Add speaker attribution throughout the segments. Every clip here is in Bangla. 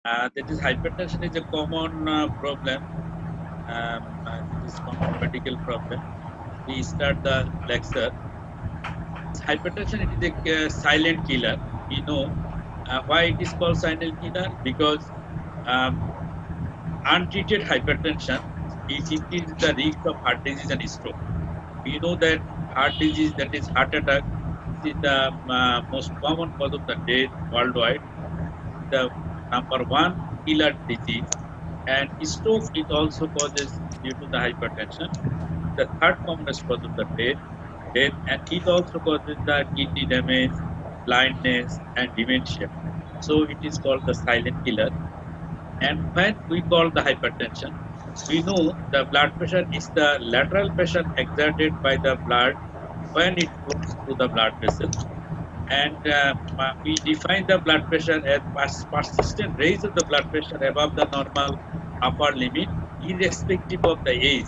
Speaker 1: That is hypertension is a common problem. It is common medical problem. We start the lecture. Hypertension, it is a silent killer. We know why it is called silent killer, because um, untreated hypertension, it increases the risk of heart disease and stroke. We know that heart disease, that is heart attack, is the most common cause of the death worldwide. The number one killer disease, and stroke it also causes due to the hypertension. The third commonest cause of the death, and it also causes the kidney damage, blindness, and dementia. So it is called the silent killer. And when we call the hypertension, we know the blood pressure is the lateral pressure exerted by the blood when it flows through the blood vessel. And we define the blood pressure as persistent raise of the blood pressure above the normal upper limit, irrespective of the age,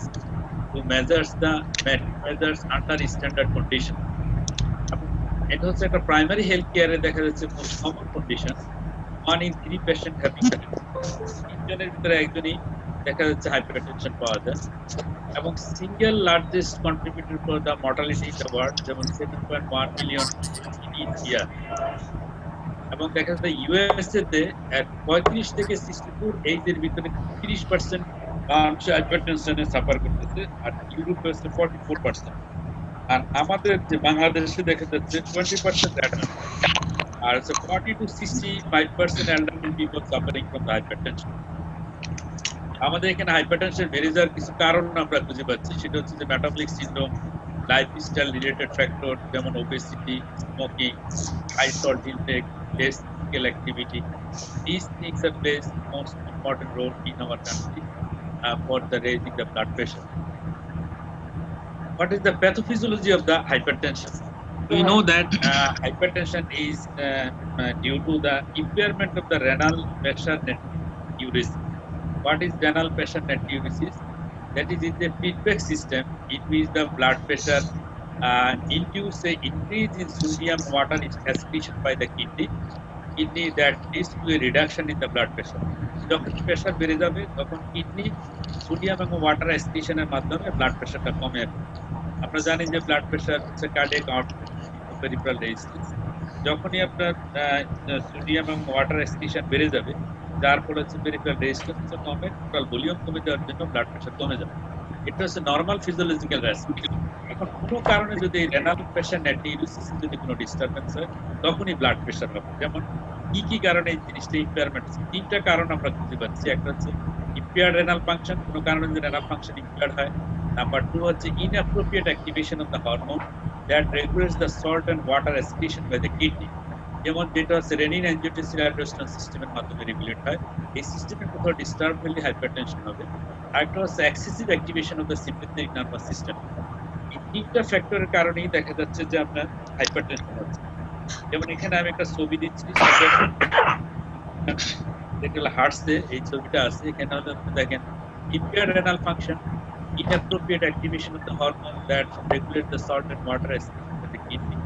Speaker 1: who measures under standard condition. এটা হচ্ছে একটা প্রাইমারি হেলথ কেয়ারে দেখা যাচ্ছে most common condition. 1 in 3 patient having তিনজনের ভিতরে একজনই দেখা যাচ্ছে হাইপারটেনশন পাওয়া যায়। এবং single largest contributor for the mortality in the world, যেমন 7.1 মিলিয়ন ইন ইচ ইয়ার। এবং দেখা যাচ্ছে ইউএসএ তে 35 থেকে 64 এইজের ভিতরে 30% মানুষ হাইপারটেনশনে সাফার করতেছে, আর ইউরোপে হচ্ছে 44%। আর আমাদের যে বাংলাদেশে দেখা যাচ্ছে 20% অ্যাডাল্ট, আর হচ্ছে 40 to 65% elderly people suffering from the hypertension। আমাদের এখানে হাইপারটেনশন বেড়ে যাওয়ার কিছু কারণ আমরা খুঁজে পাচ্ছি, সেটা হচ্ছে যে metabolic syndrome, lifestyle related factor যেমন obesity, smoking, high salt intake, less physical activity. These things have plays most important role in our country for the raising the blood pressure. What is the pathophysiology of the hypertension? We know that hypertension is due to the impairment of the renal pressure natriuresis. What is renal pressure natriuresis? That is the feedback system in which the blood pressure induce a increase in sodium water excretion by the kidney that leads to a reduction in the blood pressure. যখন প্রেসার বেড়ে যাবে তখন কিডনি সোডিয়াম এবং ওয়াটার এক্সক্রিশনের মাধ্যমে ব্লাড প্রেসারটা কমে যাবে। আমরা জানি যে ব্লাড প্রেসার হচ্ছে কার্ডিয়াক আউটপুট, পেরিফেরাল রেজিস্ট্যান্স। যখনই আপনার সোডিয়াম এবং ওয়াটার এক্সক্রিশন বেড়ে যাবে, যার ফলে হচ্ছে পেরিফেরাল রেজিস্ট্যান্স কমে, টোটাল ভলিউম কমে যাওয়ার জন্য ব্লাড প্রেসার কমে যাবে। এটা হচ্ছে নরমাল ফিজিওলজিক্যাল রেসপন্স। এখন কোনো কারণে যদি রেনাল প্রেশার নাইট্রিউরেসিস যদি কোনো ডিস্টারবেন্স হয়, তখনই ব্লাড প্রেশার হবে। যেমন কি কারণে এই জিনিসটা ইম্পেয়ারমেন্ট হচ্ছে? তিনটা কারণ আমরা খুঁজে পাচ্ছি। একটা হচ্ছে ইম্পেয়ার্ড রেনাল ফাংশন, কোনো কারণে যদি রেনাল ফাংশন ইম্পেয়ার্ড হয়। নাম্বার 2 হচ্ছে inappropriate activation of the hormone that regulates the salt and water excretion by the kidney, যেমন যেটা হচ্ছে রেনিন অ্যানজিওটেনসিন অ্যালডোস্টেরন সিস্টেমের মাধ্যমে রেগুলেট হয়। এই সিস্টেমের কোথাও ডিস্টার্ব হলে হাইপারটেনশন হবে। আরেকটা হচ্ছে excessive activation of the sympathetic nervous system. এই তিনটা ফ্যাক্টরের কারণেই দেখা যাচ্ছে যে আপনার হাইপারটেনশন হচ্ছে। যেমন এখানে আমি একটা ছবি দিচ্ছি, যেটা হার্টসে এই ছবিটা আছে। এখানে হলো দেখেন impaired renal function, inappropriate activation of the hormone that regulate the salt and water excretion in the kidney,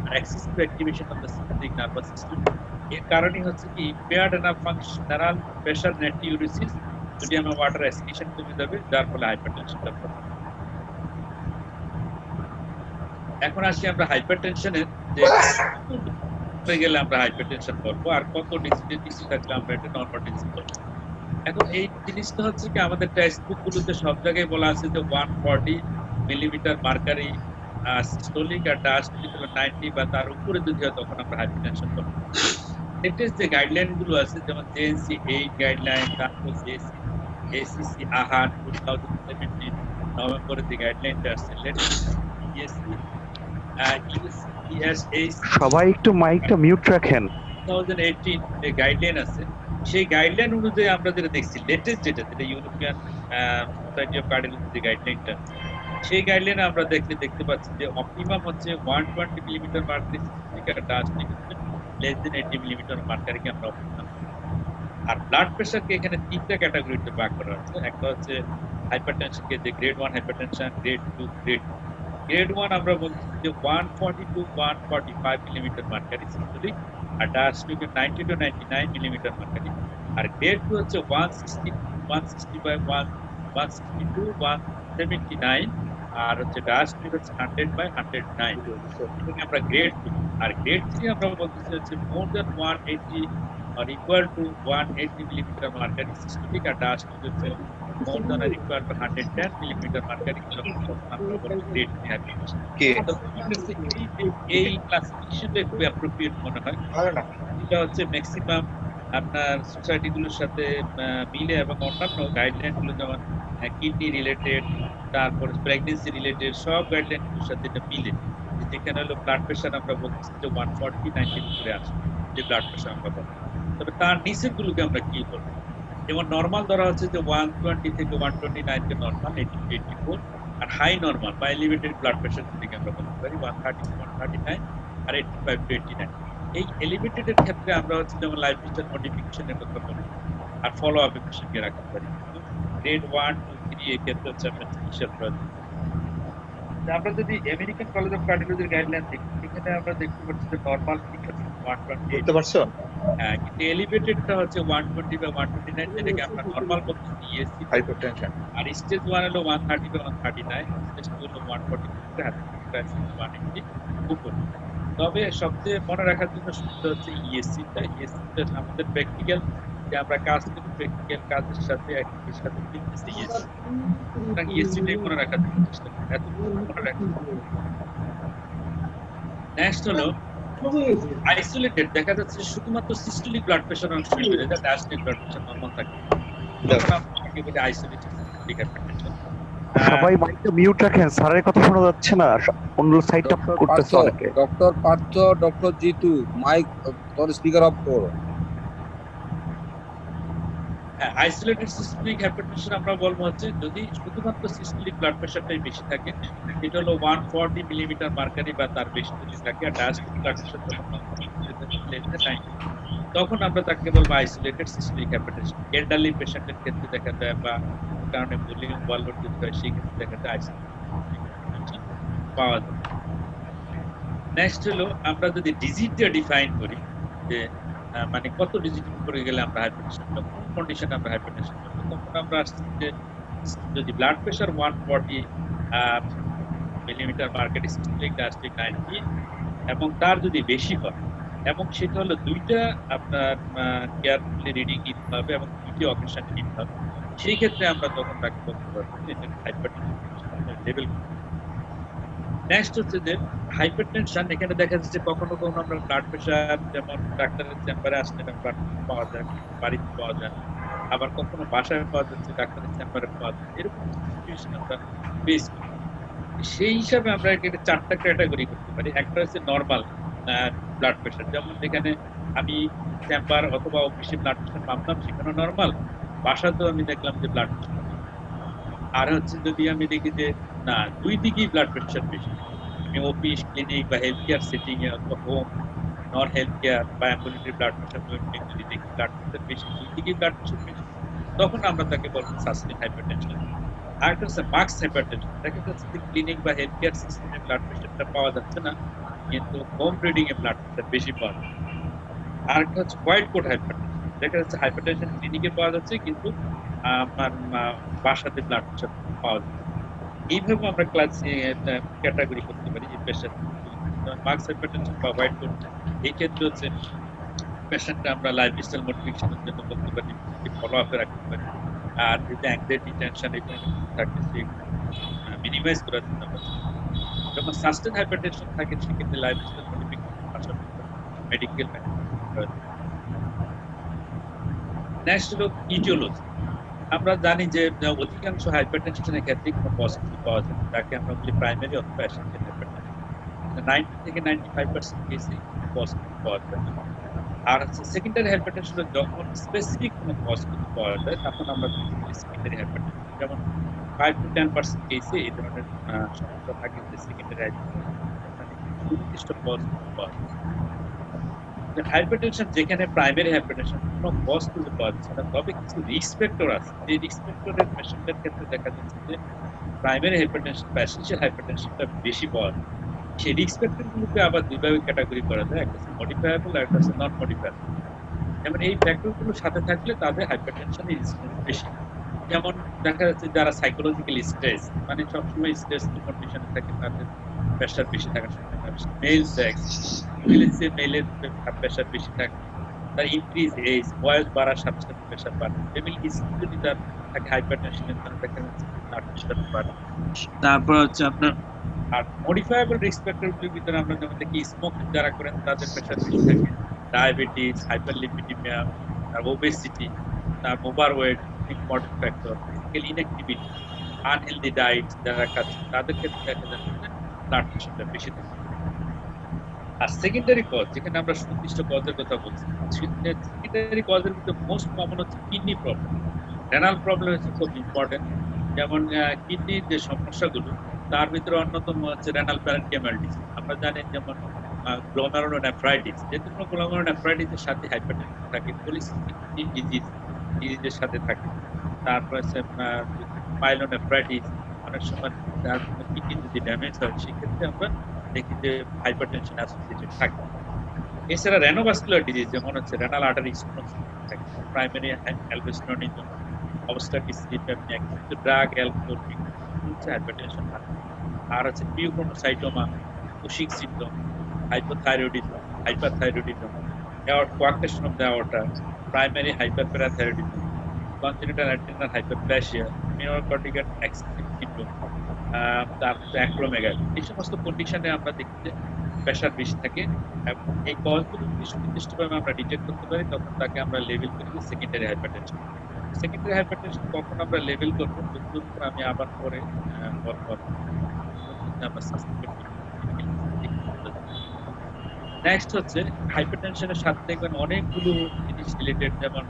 Speaker 1: and excessive activation of the sympathetic nervous system। এর কারণে হচ্ছে কি impaired renal function, renal pressure natriuresis, sodium and water excretion কমে যাবে, যার ফলে হাইপারটেনশনটা হবে। এখন আসি আমরা হাইপারটেনশনের যে হয়ে গেলে আমরা হাইপারটেনশন করবো, আর কত ডিসি থাকলে আমরা এটা নরমাল ডিসি করবো। এখন এই জিনিসটা হচ্ছে কি আমাদের টেক্সট বুক গুলোতে সব জায়গায় বলা আছে যে 140 মিলিমিটার মার্কারি সিস্টোলিক আর ডায়াস্টোলিক 90 বা তার উপরে যদি হয় তখন আমরা হাইপারটেনশন করবো। লেটেস্ট যে গাইডলাইন গুলো আছে, যেমন জেএনসি 8 গাইডলাইন, তারপর এসিসি আহার 2017 নভেম্বরে যে গাইডলাইনটা আসছে, লেটেস্ট
Speaker 2: সবাই একটু মাইকটা মিউট রাখেন।
Speaker 1: 2018 যে গাইডলাইন আছে, সেই গাইডলাইন অনুযায়ী আমরা যেটা দেখছি লেটেস্ট যেটা ইউরোপিয়ান সোসাইটি অফ কার্ডিওলজি যে গাইডলাইনটা, সেই গাইডলাইনে আমরা দেখতে পাচ্ছি যে অপটিমাম হচ্ছে 120 millimetre mercury less than 80 millimetre মার্কারিকে আমরা অপটিমাম। আর ব্লাড প্রেশারকে এখানে তিনটা ক্যাটাগরিতে ভাগ করা হচ্ছে। একটা হচ্ছে হাইপারটেনশনকে যে grade 1 hypertension, grade 2, grade grade 1 আমরা বলছি যে 140 to 145 মিলিমিটার মার্কারি সিস্টোলিক, আর ডায়াস্টোলিক 90 to 99 মিলিমিটার মার্কারি। আর গ্রেড 2 হচ্ছে 160 160 by 1 162 179, আর হচ্ছে ডায়াস্টোলিক হচ্ছে 100 by 109। এটাকে আমরা গ্রেড 2। আর গ্রেড 3 আমরা বলতেছি হচ্ছে more than 180 or equal to 180 millimetre mercury systolic, আর ডায়াস্টোলিক হচ্ছে more than or equal to 110 millimeter mercury grade 3 hypertension।
Speaker 3: কে
Speaker 1: তো আমার কাছে এই ক্লাসিফিকেশনটা একটু অ্যাপ্রোপ্রিয়েট মনে হয়। এটা হচ্ছে ম্যাক্সিমাম আপনার সোসাইটি গুলোর সাথে মিলে, এবং অন্যান্য গাইডলাইন গুলো যেমন কিডনি রিলেটেড, তারপরে প্রেগন্যান্সি রিলেটেড সব গাইডলাইন গুলোর সাথে এটা মিলে। যেখানে হলো ব্লাড প্রেশার আমরা বলতেছি যে 140/90 উপরে আছে যে ব্লাড প্রেশার আমরা বলবো, তবে তার নিচের গুলোকে আমরা কি বলবো? যেমন নরমাল ধরা হচ্ছে যে 120 থেকে 129 কে নরমাল, 84, আর হাই নরমাল বা এলিভেটেড ব্লাড প্রেশার যেটাকে আমরা বলতে পারি 130 to 139 আর 85 to 89। এই এলিভেটেড এর ক্ষেত্রে আমরা হচ্ছে যেমন লাইফস্টাইল মডিফিকেশনের কথা বলি, আর ফলো আপ এর সঙ্গে রাখতে পারি। গ্রেড 1 2 3 এর ক্ষেত্রে হচ্ছে আমরা চিকিৎসা প্রয়োজন। আমরা যদি আমেরিকান কলেজ অফ কার্ডিওলজির গাইডলাইন দেখি, সেখানে আমরা দেখতে পাচ্ছি যে নরমাল ঠিক আছে 128,
Speaker 3: বুঝতে পারছো?
Speaker 1: কিন্তু এলিভেটেডটা হচ্ছে 120 বা 129, যেটাকে আমরা নরমাল বলতেছি ইএসসি,
Speaker 3: হাইপারটেনশন।
Speaker 1: আর স্টেজ 1 হলো 130 বা 139, স্টেজ 2 হলো 140 থেকে 180 উপরে। তবে সবচেয়ে মনে রাখার জন্য সুবিধা হচ্ছে ইএসসিটা। ইএসসিটা আমাদের প্র্যাকটিক্যাল যে আমরা কাজ করি, প্র্যাকটিক্যাল কাজের সাথে একই সাথে মিলতেছে ইএসসি। সুতরাং ইএসসিটাই মনে রাখার জন্য চেষ্টা করি, এতটুকু মনে রাখতে। নেক্সট হলো আইসোলেটেড। দেখা যাচ্ছে শুধুমাত্র সিস্টোলিক ব্লাড প্রেশার অনেক সময় বেড়ে যায়, ডায়াস্টোলিক ব্লাড প্রেশার নরমাল থাকে। তখন আমরা বলি আইসোলেটেড সিস্টোলিক হাইপারটেনশন।
Speaker 2: সবাই মাইকটা মিউট রাখেন, স্যারের কথা শোনা যাচ্ছে না, অন্য সাইডটা করতেছে অনেকে।
Speaker 4: Doctor Partha, doctor Jitu, mike তোর স্পিকার অফ করো।
Speaker 1: আইসোলেটেড সিস্টোলিক হাইপারটেনশন আমরা বলবো হচ্ছে যদি শুধুমাত্র সিস্টোলিক ব্লাড প্রেশারটাই বেশি থাকে, এটা হলো 140 মিলিমিটার মার্কারি বা তার বেশি যদি থাকে, আর ডায়াস্টোলিক ব্লাড প্রেশার তখন আমরা তাকে বলবো আইসোলেটেড সিস্টোলিক হাইপারটেনশন। এল্ডারলি পেশেন্টের ক্ষেত্রে দেখা যায়, বা কারণে ভলিউম ওভারলোড যদি হয় সেই ক্ষেত্রে দেখা যায় আইসোলেটেড পাওয়া যায়। নেক্সট হলো আমরা যদি ডিজিটটা ডিফাইন করি, যে মানে কত ডিজিট উপরে গেলে আমরা হাইপারটেনশন পাবো, কোন কন্ডিশনে আমরা হাইপারটেনশন পাবো, তখন আমরা আসছি যে যদি blood pressure 140 millimetre mercury systolic, diastolic 90, এবং তার যদি বেশি হয়, এবং সেটা হলো দুইটা আপনার কেয়ারফুলি রিডিং নিতে হবে এবং দুইটি অকেশনে নিতে হবে, সেই ক্ষেত্রে আমরা তখন তাকে বলতে পারবো যে এটা হাইপারটেনশন লেভেল। নেক্সট হচ্ছে যে হাইপারটেনশন, এখানে দেখা যাচ্ছে কখনো কখনো আমরা ব্লাড প্রেশার যেমন ডাক্তারের চেম্বারে আসলে ব্লাড পাওয়া যায়, বাড়িতে পাওয়া যায়, আবার কখনো বাসায় পাওয়া যাচ্ছে, ডাক্তারের চেম্বারে পাওয়া যায়, এরকম সিচুয়েশন আমরা ফেস করি। সেই হিসাবে আমরা এখানে 4টা ক্যাটাগরি করতে পারি। একটা হচ্ছে নরমাল ব্লাড প্রেশার, যেমন যেখানে আমি চেম্বার অথবা অফিসে ব্লাড প্রেশার মাপলাম, সেখানে নরমাল, বাসাতেও আমি দেখলাম যে ব্লাড প্রেশার। আর হচ্ছে যদি আমি দেখি যে না, দুই দিকেই ব্লাড প্রেশার বেশি, আমি অফিস, ক্লিনিক বা হেলথ কেয়ার সেটিং এ অথবা হোম, নন হেলথ কেয়ার বা অ্যাম্বুলেটরি ব্লাড প্রেশার মনিটরিং যদি দেখি ব্লাড প্রেশার বেশি, দুই দিকেই ব্লাড প্রেশার বেশি, তখন আমরা তাকে বলবো সাসটেইন হাইপারটেনশন। আরেকটা হচ্ছে মার্কস হাইপারটেনশন। দেখা যাচ্ছে যে ক্লিনিক বা হেলথ কেয়ার সিস্টেমে ব্লাড প্রেশারটা পাওয়া যাচ্ছে না, কিন্তু home reading a blood pressure বেশি পাওয়া যাচ্ছে। আরেকটা হচ্ছে হোয়াইট কোট হাইপারটেনশন। দেখা যাচ্ছে হাইপারটেনশন ক্লিনিকে পাওয়া যাচ্ছে, কিন্তু আপনার বাসাতে ব্লাড প্রেশার পাওয়া যাচ্ছে। এইভাবে আমরা ক্যাটাগরি করতে পারি যে প্রেশার। মার্কস হাইপারটেনশন বা হোয়াইট কোট, এই ক্ষেত্রে হচ্ছে পেশেন্টটা আমরা লাইফস্টাইল মডিফিকেশনের জন্য বলতে পারি, ফলো আপে রাখতে পারি। আর যদি অ্যাংজাইটি, টেনশন এগুলো থাকে, সেগুলো মিনিমাইজ করার জন্য আমরা যখন সাস্টেইন হাইপারটেনশন থাকে, সেক্ষেত্রে লাইফস্টাইল মডিফিকেশন পাশাপাশি মেডিকেল ম্যানেজমেন্ট। নেক্সট হলো ইটিওলজি। আমরা জানি যে অধিকাংশ হাইপারটেনশনের ক্ষেত্রে কোনো পজিটিভ পাওয়া যায়, তাকে আমরা বলি প্রাইমারি অথবা অ্যাসেন্ডিয়েন্ট হাইপারটেনশন। 90 থেকে 95% কেসে পজিটিভ পাওয়া যায়। আর হচ্ছে সেকেন্ডারি হাইপারটেনশন, যখন স্পেসিফিক কোনো পজিটিভ পাওয়া যায়, তখন আমরা সেকেন্ডারি হাইপারটেনশন, যেমন 5 to 10% কেসে এই ধরনের সমস্যা থাকে যে সেকেন্ডারি হাইপারটেনশন সুনির্দিষ্ট পজিটিভ পাওয়া যায়। হাইপারটেনশন যেখানে প্রাইমারি হাইপারটেনশন কোনো কজ খুঁজে পাওয়া যাচ্ছে না, তবে কিছু রিস্ক ফ্যাক্টর আছে। এই রিস্ক ফ্যাক্টরের পেশেন্টের ক্ষেত্রে দেখা যাচ্ছে যে প্রাইমারি হাইপারটেনশন বা এসেনশিয়াল হাইপারটেনশনটা বেশি পাওয়া যায়। সেই রিস্ক ফ্যাক্টর গুলোকে আবার দুই ভাগে ক্যাটাগরি করা যায়, একটা হচ্ছে মডিফায়াবল আর একটা হচ্ছে নন মডিফায়াবল। যেমন এই ফ্যাক্টর গুলো সাথে থাকলে তাদের হাইপারটেনশনের ইনসিডেন্স বেশি। যেমন দেখা যাচ্ছে যারা সাইকোলজিক্যাল স্ট্রেস, মানে সবসময় স্ট্রেসফুল কন্ডিশনে থাকে, তাদের প্রেশার বেশি থাকার সম্ভাবনা বেশি। মেল সেক্স, মেলের প্রেশার বেশি থাকে, তার ইনক্রিজ এজ, বয়স বাড়ার সাথে সাথে প্রেশার বাড়ে। ফ্যামিলি হিস্ট্রি যদি তার থাকে হাইপারটেনশনের, তাহলে দেখা যাচ্ছে ব্লাড প্রেশার বাড়ে। তারপর হচ্ছে আপনার আর মডিফায়াবল রিস্ক ফ্যাক্টরগুলোর ভিতরে আমরা যেমন দেখি স্মোকিং যারা করেন তাদের প্রেশার বেশি থাকে, ডায়াবেটিস, হাইপারলিপিডিমিয়া, আর ওবেসিটি, তার overweight important factor, physical inactivity, unhealthy diet যারা খাচ্ছে তাদের ক্ষেত্রে দেখা যাচ্ছে যে ব্লাড প্রেশারটা বেশি থাকে। আর সেকেন্ডারি কজ, যেখানে আমরা সুনির্দিষ্ট কজের কথা বলছি, সেকেন্ডারি কজের ভিতরে মোস্ট কমন হচ্ছে কিডনি প্রবলেম। রেনাল প্রবলেম হচ্ছে খুব ইম্পর্টেন্ট। যেমন কিডনির যে সমস্যাগুলো, তার ভিতরে অন্যতম হচ্ছে রেনাল প্যারেনকিমাল ডিজিজ। আমরা জানি যেমন গ্লোমেরুলোনেফ্রাইটিস, যে কোনো গ্লোমেরুলোনেফ্রাইটিসের সাথে হাইপারটেনশন থাকে, পলিসিস্টিক ডিজিজের সাথে থাকে। তারপর হচ্ছে পাইলোনেফ্রাইটিস, অনেক সময় তার কিডনি যদি ড্যামেজ হয় সেক্ষেত্রে আমরা দেখি যে হাইপারটেনশন অ্যাসোসিয়েটেড থাকে। এছাড়া রেনোভাস্কুলার ডিজিজ যেমন হচ্ছে রেনাল আর্টারি স্টেনোসিস থাকে, primary aldosteronism, obstructive sleep apnoea, কিন্তু ড্রাগ, অ্যালকোহল হচ্ছে হাইপারটেনশন থাকে। আর হচ্ছে phaeochromocytoma, Cushing syndrome, hypothyroidism, hyperthyroidism, coarctation of the aorta, primary hyperparathyroidism, congenital adrenal hyperplasia, minorcortical excessive syndrome, তারপর অ্যাক্রোমেগালি, এই সমস্ত কন্ডিশনে আমরা দেখি যে প্রেশার বেশি থাকে। এবং এই কজগুলো যদি সুনির্দিষ্টভাবে আমরা ডিটেক্ট করতে পারি, তখন তাকে আমরা লেভেল করি সেকেন্ডারি হাইপারটেনশন। সেকেন্ডারি হাইপারটেনশন কখন আমরা লেভেল করবো, আমি আবার পরে বলবো। নেক্সট হচ্ছে হাইপারটেনশনের সাথে দেখবেন অনেকগুলো জিনিস রিলেটেড, যেমন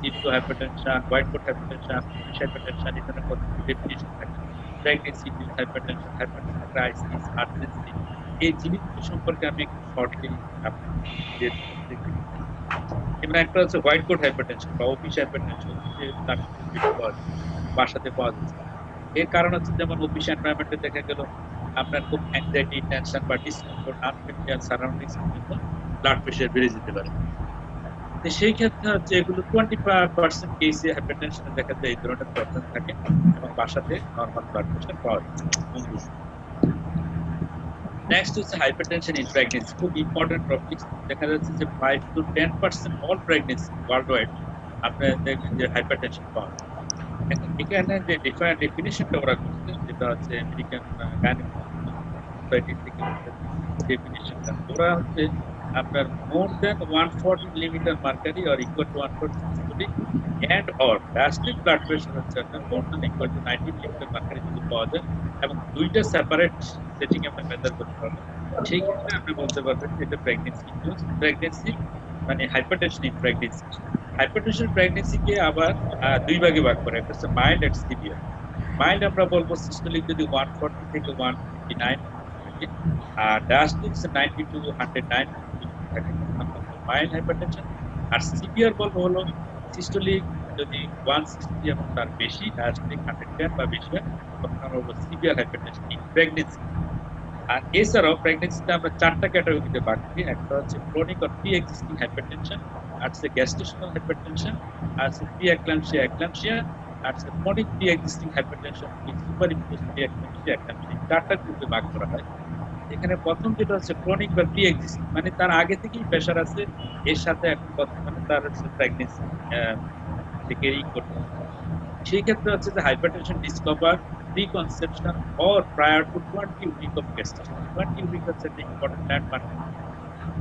Speaker 1: into hypertension, white coat hypertension, hypertension, এখানে কতগুলো ডেফিনিশন থাকে। Pregnancy induced hypertension, hypertension crisis, urgency, এই জিনিসগুলো সম্পর্কে আমি একটু শর্টলি আপনাদের এবার একটা হচ্ছে হোয়াইট কোট হাইপারটেনশন বা অফিস হাইপারটেনশন, যে বাসাতে পাওয়া যাচ্ছে। এর কারণ হচ্ছে যেমন অফিস এনভায়রনমেন্টে দেখা গেল আপনার খুব অ্যাংজাইটি, টেনশন বা discomfort, unfamiliar surroundings blood pressure বেড়ে যেতে পারে। সেই ক্ষেত্রে হচ্ছে এগুলো 20% কেসে হাইপারটেনশনে দেখা যায় এই ধরনের প্রবলেম থাকে, এবং বাসাতে নরমাল ব্লাড প্রেশার পাওয়া যায়। নেক্সট হচ্ছে হাইপারটেনশন ইন প্রেগন্যান্সি, খুব ইম্পর্টেন্ট টপিক। দেখা যাচ্ছে যে 5 to 10% all pregnancy world wide আপনার দেখবেন যে হাইপারটেনশন পাওয়া যায়। এখন এখানে যে ডেফিনিশনটা ওরা করছে, যেটা হচ্ছে আমেরিকান গাইনিক থেকে ডেফিনিশনটা, ওরা হচ্ছে আপনার more than 140 millimetre mercury or equal to 140 systolic and or diastolic blood pressure হচ্ছে আপনার more than equal to 90 millimetre mercury যদি পাওয়া যায়, এবং দুইটা সেপারেট সেটিং আমরা মেজার করতে পারবো, সেই ক্ষেত্রে আপনি বলতে পারবেন যে এটা প্রেগন্যান্সি মানে হাইপারটেনশন ইন প্রেগন্যান্সি। হাইপারটেনশন প্রেগন্যান্সিকে আবার দুই ভাগে ভাগ করে, একটা হচ্ছে মাইল্ড এন্ড সিভিয়ার। মাইল্ড আমরা বলবো সিস্টোলিক যদি 140 থেকে 159 থাকে, আর ডায়াস্টলিক 90 to 109 থাকে, মাইল্ড হাইপারটেনশন। আর সিভিয়ার বলবো হলো সিস্টোলিক যদি 160 এবং তার বেশি, ডায়াস্টলিক 110 বা বেশি হয়, তখন আমরা বলবো সিভিয়ার হাইপারটেনশন ইন প্রেগন্যান্সি। আর এছাড়াও প্রেগন্যান্সিতে আমরা 4টা ক্যাটাগরিতে ভাগ করি, একটা হচ্ছে chronic or pre existing hypertension, আর হচ্ছে গ্যাস্ট্রেশনাল হাইপারটেনশন, আর হচ্ছে প্রি এক্লাম্পসিয়া, আর হচ্ছে chronic pre existing hypertension with superimpose pre eclampsia. 4টা গ্রুপে ভাগ করা হয়। এখানে প্রথম যেটা হচ্ছে ক্রনিক বা প্রি এক্সিস্টিং, মানে তার আগে থেকেই প্রেশার আছে, এর সাথে এখন বর্তমানে তার হচ্ছে প্রেগন্যান্সি ক্যারি করতে, সেই ক্ষেত্রে হচ্ছে যে hypertension discover pre-conception or prior to 20 week of gestation। 20 week হচ্ছে একটা ইম্পর্টেন্ট ল্যান্ডমার্ক।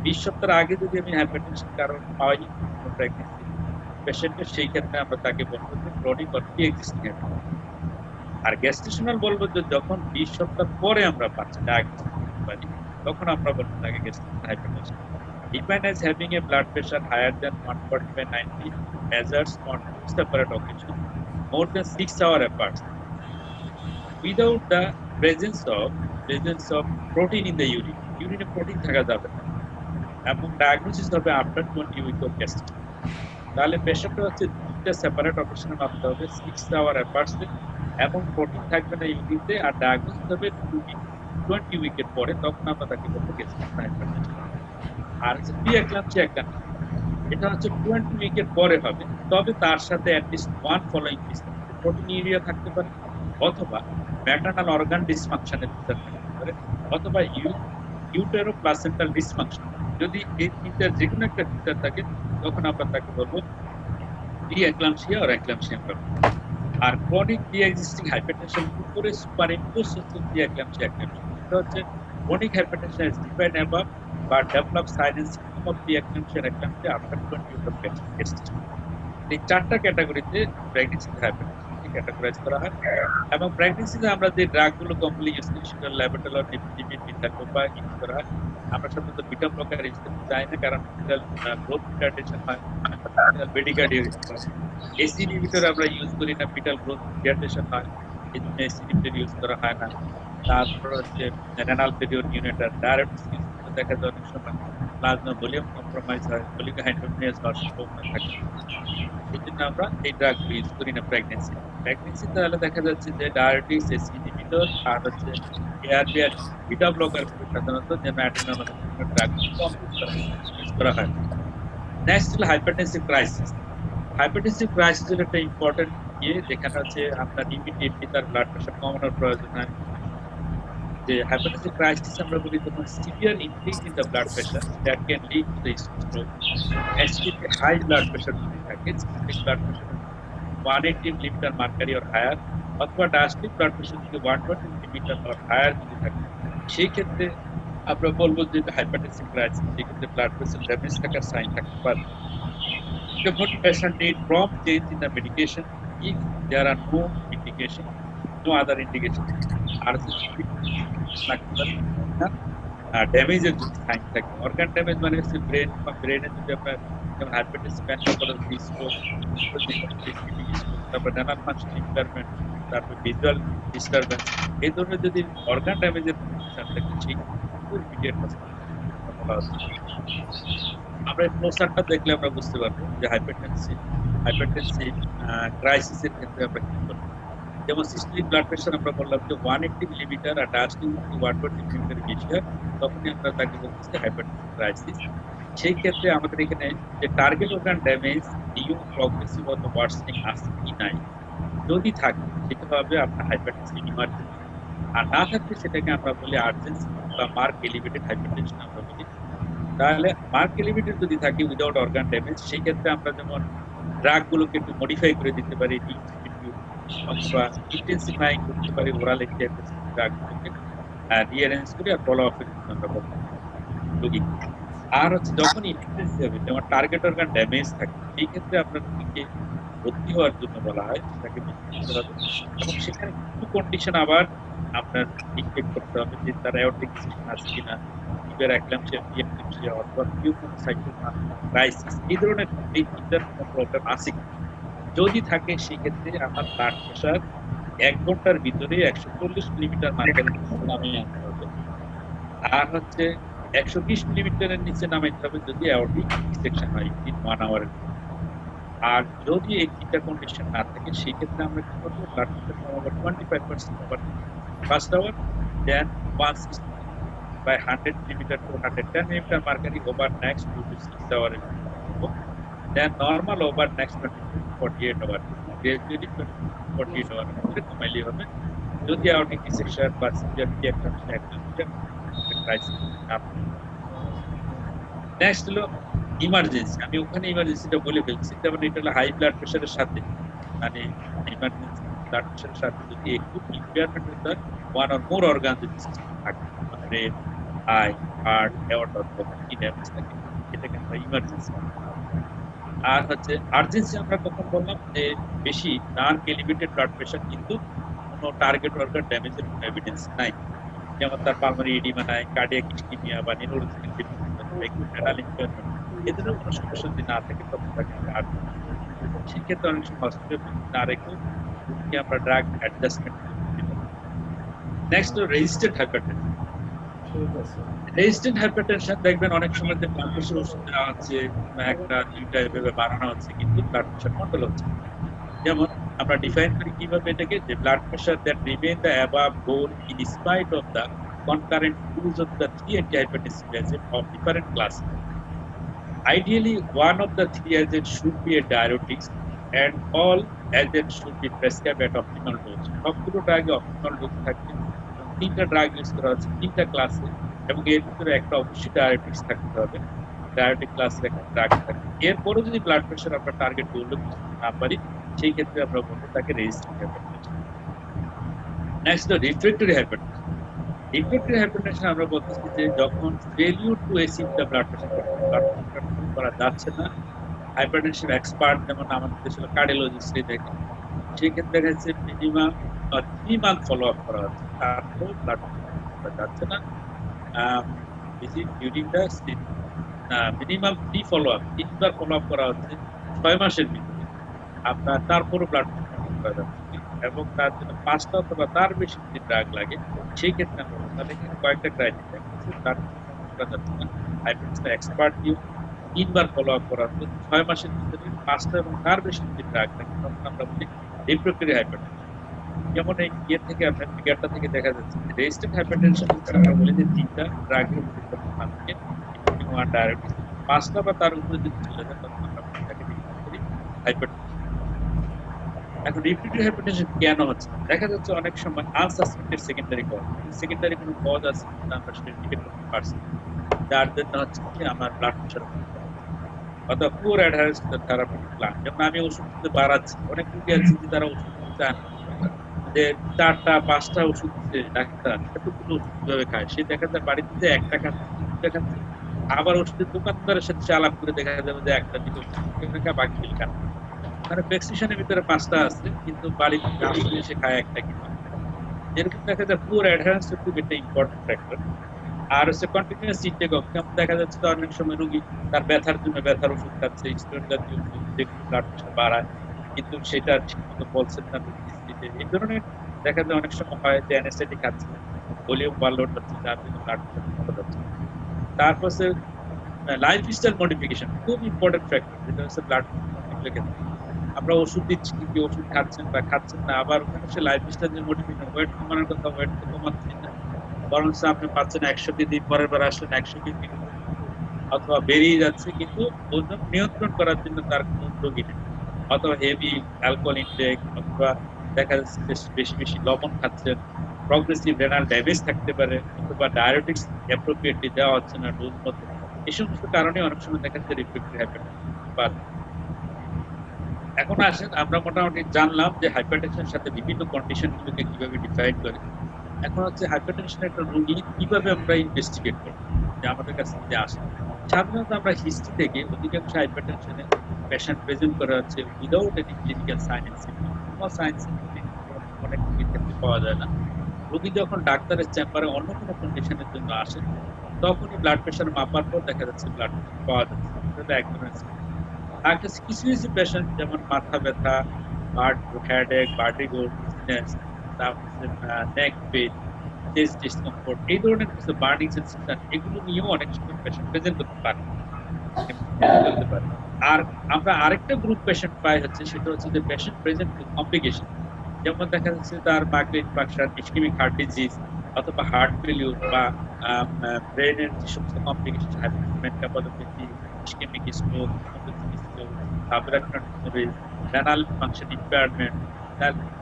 Speaker 1: 20 সপ্তাহের আগে যদি আমি হাইপারটেনশন কারণ পাই প্রেগন্যান্সি পেশেন্টের, সেই ক্ষেত্রে আমরা তাকে বলবো যে chronic or pre existing hypertension. আর গ্যাস্ট্রেশনাল বলবো যে যখন 20 সপ্তাহ পরে আমরা পাচ্ছি ডায়াগনোসিস করতে পারি, তখন আমরা বলবো তাকে gestational hypertension. Defined as having a blood pressure higher than 140/90 measures on 2 separate occasions more than 6 hours apart, without the presence of protein in the urine. Urine protein থাকা যাবে না, এবং ডায়াগনোসিস হবে আফটার 20 উইক অফ গেস্টেশন। তাহলে পেশেন্টটা হচ্ছে দুইটা সেপারেট অপারেশনে মাপতে হবে 6 আওয়ার অ্যাপার্টসে এবং প্রোটিন থাকবে না ইউনিটে, আর ডায়াগনোসিস হবে 20 উইকের পরে, তখন আমরা তাকে বলবো গেস্টেশন হাইপারটেনশন। আর হচ্ছে প্রি এক্লাম্পসিয়া এটা হচ্ছে 20 উইকের পরে হবে, তবে তার সাথে অ্যাটলিস্ট ওয়ান ফলোইং প্রোটিনিউরিয়া থাকতে পারে, অথবা ম্যাটার্নাল অর্গান ডিসফাংশনের ফিচার থাকতে পারে, অথবা ইউটেরো প্লাসেন্টাল ডিসফাংশন। যদি এই তিনটার যে কোনো একটা ফিচার থাকে, তখন আমরা তাকে বলবো প্রি এক্লাম্পসিয়া আর এক্লাম্পসিয়া। আর ক্রনিক প্রি এক্সিস্টিং হাইপারটেনশন উপরে সুপারইম্পোজ হচ্ছে প্রি এক্লাম্পসিয়া এক্লাম্পসিয়া। এটা হচ্ছে chronic hypertension is defined above but develop signs and symptoms of pre-eclampsia and eclampsia after 20 years of gestation. এই চারটা ক্যাটাগরিতে প্রেগন্যান্সি হাইপারটেনশনকে ক্যাটাগরাইজ করা হয়, এবং প্রেগন্যান্সিতে আমরা যে ড্রাগগুলো কমনলি ইউজ করি সেটা ল্যাবেটালর, নিপিটিমিন, মিথাইলোপ্রোপাইল ইউজ করা হয়। আমরা সাধারণত বিটা ব্লকার ইউজ করতে চাই না, কারণ গ্রোথ রিটার্ডেশন হয়, বেডিকার্ডিয়া ইউজ করা হয়। এসি ইনহিবিটর আমরা ইউজ করি না, ফিটাল গ্রোথ রিটার্ডেশন হয়, এই জন্য এসি ইনহিবিটর ইউজ করা হয় না। তারপর হচ্ছে রেনাল ফেলিওর ইউনিটার ডায়াবেটিস ইউজ করতে দেখা যায় অনেক সময় প্লাজমা ভলিউম কম্প্রোমাইজ হয়, অলিগোহাইড্রোজেনেজ হওয়ার সম্ভাবনা থাকে। এই জন্য আমরা এই ড্রাগগুলো ইউজ করি না প্রেগন্যান্সি। তাহলে দেখা যাচ্ছে যে ডায়াবেটিস, এসি ইনহিবিটর আর হচ্ছে এআরবি আর বিটা ব্লকার সাধারণত যে ম্যাটার্নাল ড্রাগ কম ইউজ করা হয়। নেক্সট হলো হাইপারটেনসিভ ক্রাইসিস। হাইপারটেনসিভ ক্রাইসিসের একটা ইম্পর্টেন্ট যেখানে হচ্ছে আপনার ইমিডিয়েটলি তার ব্লাড প্রেশার কমানোর প্রয়োজন হয়। যে hypertensive crisis আমরা বলি তখন severe increase in the blood pressure that can lead to the stroke. Actually high blood pressure যদি থাকে, systolic blood pressure 180 millimeter mercury or higher, অথবা diastolic blood pressure যদি 120 millimeter or higher যদি থাকে, সেই ক্ষেত্রে আমরা বলবো যে hypertensive crisis, সেক্ষেত্রে blood pressure damage থাকার সাইন থাকতে পারে। The patient need prompt change in the medication if there are no indication, no other indication. আর ড্যামেজের যদি সাইন থাকে, অর্গান ড্যামেজ মানে হচ্ছে ব্রেন বা ব্রেনে যদি আপনার যেমন হাইপারটেনশন, তারপর রেনাল ফাংশন ইমপ্যারমেন্ট, তারপর ভিজুয়াল ডিস্টারবেন্স, এই ধরনের যদি অর্গান ড্যামেজের কন্ডিশন থাকে, সেই ইমিডিয়েট আমরা এই ফ্লোচার্টটা দেখলে আমরা বুঝতে পারবো যে হাইপারটেনসিভ ক্রাইসিসের ক্ষেত্রে আমরা কি করবো। যেমন সিস্টোলিক ব্লাড প্রেশার আমরা বললাম যে 180 মিলিমিটার আর ডায়াস্টোলিক 120 মিলিমিটার বেশি হয়, তখনই আমরা তাকে বলতেছি হাইপারটেনসিভ ক্রাইসিস। সেই ক্ষেত্রে আমাদের এখানে যে target organ damage new progressive অথবা ওয়ার্সনিং আছে কি নাই, যদি থাকে সেটা হবে আপনার হাইপারটেনসিভ ইমার্জেন্সি, আর না থাকলে সেটাকে আমরা বলি আর্জেন্সি বা মার্ক এলিভেটেড হাইপারটেনশন আমরা বলি। তাহলে মার্ক এলিভেটেড যদি থাকে উইদাউট অর্গান ড্যামেজ, সেই ক্ষেত্রে আমরা যেমন ড্রাগগুলোকে একটু মডিফাই করে দিতে পারি, অথবা ইন্টেন্সিফাইং করতে পারি ওরাল ড্রাগগুলোকে রিঅ্যারেঞ্জ করে আর ফলো আপের আমরা বলতে রোগী। আর হচ্ছে যখন ইমার্জেন্সি হবে, যেমন টার্গেট অর্গান ড্যামেজ থাকে, সেই ক্ষেত্রে আপনার রোগীকে ভর্তি হওয়ার জন্য বলা হয়, সেটাকে ভর্তি করতে হবে। এবং সেখানে কিছু কন্ডিশন আবার আপনার ডিটেক্ট করতে হবে যে তার অ্যাওর্টিক ডিসিশন আছে কিনা, লিভার এক্লাম্পসিয়া, প্রিএক্লাম্পসিয়া অথবা পিউকোসাইটোমা ক্রাইসিস, এই ধরনের এই তিনটার কোনো প্রবলেম আছে কিনা। যদি থাকে সেক্ষেত্রে আমার ব্লাড প্রেশার 1 ঘন্টার ভিতরে 140 মিলিমিটার মার্কারি নামিয়ে আনতে হবে, আর হচ্ছে 120 মিলিমিটারের নিচে নামাইতে হবে যদি অ্যাওর্টিক ডিসেকশন হয় ইন 1 আওয়ারের। আর যদি এই তিনটা কন্ডিশন না থাকে, সেই ক্ষেত্রে আমরা কি করবো, ব্লাড প্রেশার কমাবো 25% over first hour, then 160 by 100 millimeter to 110 millimeter mercury over next 2 to 6 hours, then normal over next 20 to 48 hours, gradually 48 hours কমাইলে হবে যদি আউটিক ডিসেকশন বা সিভিয়ার প্রিএক্লাম্পসিয়া ক্রাইসিস। নেক্সট হলো ইমার্জেন্সি। আমি ওখানে ইমার্জেন্সিটা বলে ফেলছি, যেমন এটা হলো হাই ব্লাড প্রেশারের সাথে, মানে ইমার্জেন্সি ব্লাড প্রেশারের সাথে যদি একটু ইম্পেয়ারমেন্ট হতে হয়, ওয়ান অর মোর অর্গান যদি থাকে, ব্রেন, আই, হার্ট, অ্যাওর্টা অথবা কি ড্যামেজ থাকে, এটাকে আমরা ইমার্জেন্সি। আর হচ্ছে আর্জেন্সি আমরা কখন বললাম, যে বেশি নান এলিভেটেড ব্লাড প্রেশার কিন্তু কোনো টার্গেট অর্গান ড্যামেজের কোনো এভিডেন্স নাই, যেমন তার পালমোনারি এডিমা নাই, কার্ডিয়াক ইসকেমিয়া বা নিউরোলজিক্যাল রেনাল ইমপ্যারমেন্ট, এই ধরনের কোনো সমস্যা যদি না থাকে, তখন তাকে সেক্ষেত্রে অনেক সময় হসপিটাল না রেখেও আমরা ড্রাগ অ্যাডজাস্টমেন্ট। নেক্সট হলো রেজিস্টার্ড হাইপারটেনশন। রেজিস্ট্যান্ট হাইপারটেনশন দেখবেন অনেক সময় যে ব্লাড প্রেশার ওষুধ দেওয়া হচ্ছে, একটা দুইটা এভাবে বাড়ানো হচ্ছে কিন্তু ব্লাড প্রেশার কন্ট্রোল হচ্ছে না। যেমন আমরা ডিফাইন করি কিভাবে এটাকে, যে blood pressure that remain the above goal in spite of the concurrent use of the three antihypertensive agents of different classes. Ideally, one of the three agents should be a diuretic and all agents should be prescribed at optimal dose. সবগুলো ড্রাগে অপটিমাল ডোজ থাকবে এবং তিনটা ড্রাগ ইউজ করা হচ্ছে তিনটা ক্লাসে, এবং এর ভিতরে একটা অবশ্যই ডায়াবেটিক্স থাকতে হবে, ডায়াবেটিক ক্লাসের একটা ড্রাগ থাকবে। এরপরে যদি ব্লাড প্রেশার আমরা টার্গেট করলে না পারি, সেই ক্ষেত্রে আমরা বলবো তাকে resistant hypertension. Next refractory hypertension. Refractory hypertension আমরা বলতেছি যে যখন failure to achieve the blood pressure control করা যাচ্ছে না, হাইপারটেনশন এক্সপার্ট যেমন আমাদের দেশে কার্ডিওলজিস্টই দেখে, সেই ক্ষেত্রে দেখা যাচ্ছে মিনিমাম 3 মান্থ ফলো আপ করা হচ্ছে, তারপর ব্লাড প্রেশার করা যাচ্ছে না। During the minimum 3 follow up, 3বার ফলো আপ করা হচ্ছে 6 মাসের ভিতরে, আপনার তারপরও ব্লাড প্রেশার করা যাচ্ছে এবং তার জন্য 5টা অথবা তার বেশি যদি ড্রাগ লাগে, সেই ক্ষেত্রে আমরা তাহলে এখানে কয়েকটা ক্রাইটেরিয়া আছে, তার করা যাচ্ছে না। হাইপারটেনশন এক্সপার্ট দিয়ে 3বার ফলো আপ করা হচ্ছে 6 মাসের ভিতরে, 5টা এবং তার বেশি যদি ড্রাগ লাগে, তখন আমরা বলি রিফ্রেক্টরি হাইপারটেনশন। যেমন এই ইয়ে থেকে আপনার ফিগারটা থেকে দেখা যাচ্ছে যে রেজিস্ট্যান্ট হাইপারটেনশন হচ্ছে আমরা বলি যে 3টা ড্রাগের উপরে থাকে, ইনক্লুডিং ওয়ান ডায়াবেটিস, 5টা বা তার উপরে যদি চলে যায় তখন আমরা তাকে করি হাইপারটেনশন। এখন রিফ্রেক্টরি হাইপারটেনশন কেন হচ্ছে? দেখা যাচ্ছে অনেক সময় আনসাসপেক্টেড সেকেন্ডারি কজ, সেকেন্ডারি কোনো কজ আছে যেটা আমরা সেটা ডিটেক্ট করতে পারছি, যার জন্য হচ্ছে কি আমার ব্লাড প্রেশার অথবা poor অ্যাডহারেন্স to the therapeutic plan. যেমন আমি ওষুধ দিতে বাড়াচ্ছি, অনেক রোগী আছে যে তারা ওষুধ দিতে চান যে 4টা 5টা ওষুধ দিচ্ছে ডাক্তার, এতগুলো ওষুধ কিভাবে খায়, সে দেখা যায় বাড়িতে যে 1টা খাচ্ছে 2টা খাচ্ছে, আবার ওষুধের দোকানদারের সাথে আলাপ করে দেখা যাবে যে 1টা দিকে ওষুধ বাকি বিল খান, মানে প্রেসক্রিপশনের ভিতরে 5টা আছে কিন্তু বাড়িতে আসলে সে খায় 1টা কিনা। এরকম দেখা যায় পুয়ার অ্যাডহারেন্স খুব একটা ইম্পর্টেন্ট ফ্যাক্টর। আর হচ্ছে কন্টিনিউয়াস ইনটেক অফ, দেখা যাচ্ছে তো অনেক সময় রোগী তার ব্যথার জন্য ব্যথার ওষুধ খাচ্ছে, স্টেরয়েড জাতীয় ওষুধ যেগুলো ব্লাড প্রেশার বাড়ায়, কিন্তু সেটা ঠিকমতো বলছেন না রোগীকে। এই ধরনের দেখা যায় অনেক সময় হয় যে অ্যানেস্থেটিক খাচ্ছে, ভলিউম ওভারলোড হচ্ছে, যার জন্য ব্লাড প্রেশার কমে যাচ্ছে। তারপর হচ্ছে লাইফস্টাইল মডিফিকেশন, খুব ইম্পর্টেন্ট ফ্যাক্টর, যেটা হচ্ছে ব্লাড প্রেশার ক্ষেত্রে আমরা ওষুধ দিচ্ছি কি ওষুধ খাচ্ছেন বা খাচ্ছেন না, আবার ওখানে সে লাইফস্টাইল যে মডিফিকেশন, ওয়েট কমানোর কথা, ওয়েট তো কমাচ্ছেন না, বরং আপনি পাচ্ছেন 100 কেজি, পরের বার আসলেন 100 কেজি অথবা বেরিয়ে যাচ্ছে, কিন্তু ওজন নিয়ন্ত্রণ করার জন্য তার কোনো উদ্যোগী নেই, অথবা হেভি অ্যালকোহল ইনটেক, অথবা দেখা যাচ্ছে বেশি বেশি লবণ খাচ্ছেন, প্রগ্রেসিভ রেনাল ড্যামেজ থাকতে পারে, অথবা ডায়াবেটিক্স অ্যাপ্রোপ্রিয়েটলি দেওয়া হচ্ছে না ডোজ মতো। এই সমস্ত কারণে অনেক সময় দেখা যাচ্ছে রিফ্রেক্টরি হাইপারটেনশন। এখন আসেন আমরা মোটামুটি জানলাম যে হাইপারটেনশনের সাথে বিভিন্ন কন্ডিশনগুলোকে কিভাবে ডিফাইন করে। এখন হচ্ছে হাইপারটেনশনের একটা রোগী কিভাবে আমরা ইনভেস্টিগেট করব, যে আমাদের কাছে যে আসে। সাধারণত আমরা হিস্ট্রি থেকে অধিকাংশ হাইপারটেনশনের পেশেন্ট প্রেজেন্ট করা হচ্ছে without any clinical sign and symptom. কোনো সাইন সিম্পটম অনেক রোগীর ক্ষেত্রে পাওয়া যায় না। রোগী যখন ডাক্তারের চেম্বারে অন্য কোনো কন্ডিশনের জন্য আসে, তখনই ব্লাড প্রেশার মাপার পর দেখা যাচ্ছে ব্লাড প্রেশার পাওয়া যাচ্ছে, এটা এক ধরনের। আর কিছু কিছু পেশেন্ট যেমন মাথা ব্যথা, হেডেক, ভার্টিগো, ডিজনেস, তারপর নেক পেইন, চেস্ট ডিসকমফোর্ট, এই ধরনের কিছু বার্নিং সেনসেশন, এগুলো নিয়েও অনেক সময় পেশেন্ট প্রেজেন্ট করতে পারে। আর আমরা আরেকটা গ্রুপ পেশেন্ট পাই হচ্ছে, সেটা হচ্ছে যে পেশেন্ট প্রেজেন্ট উইথ কমপ্লিকেশন, যেমন দেখা যাচ্ছে তার migraine infarction, ischaemic heart disease, অথবা হার্ট ফেলিউর, বা ব্রেনের যে সমস্ত কমপ্লিকেশন, মেন্টাপোলোপ্যাথি, ischaemic stroke, renal function impairment,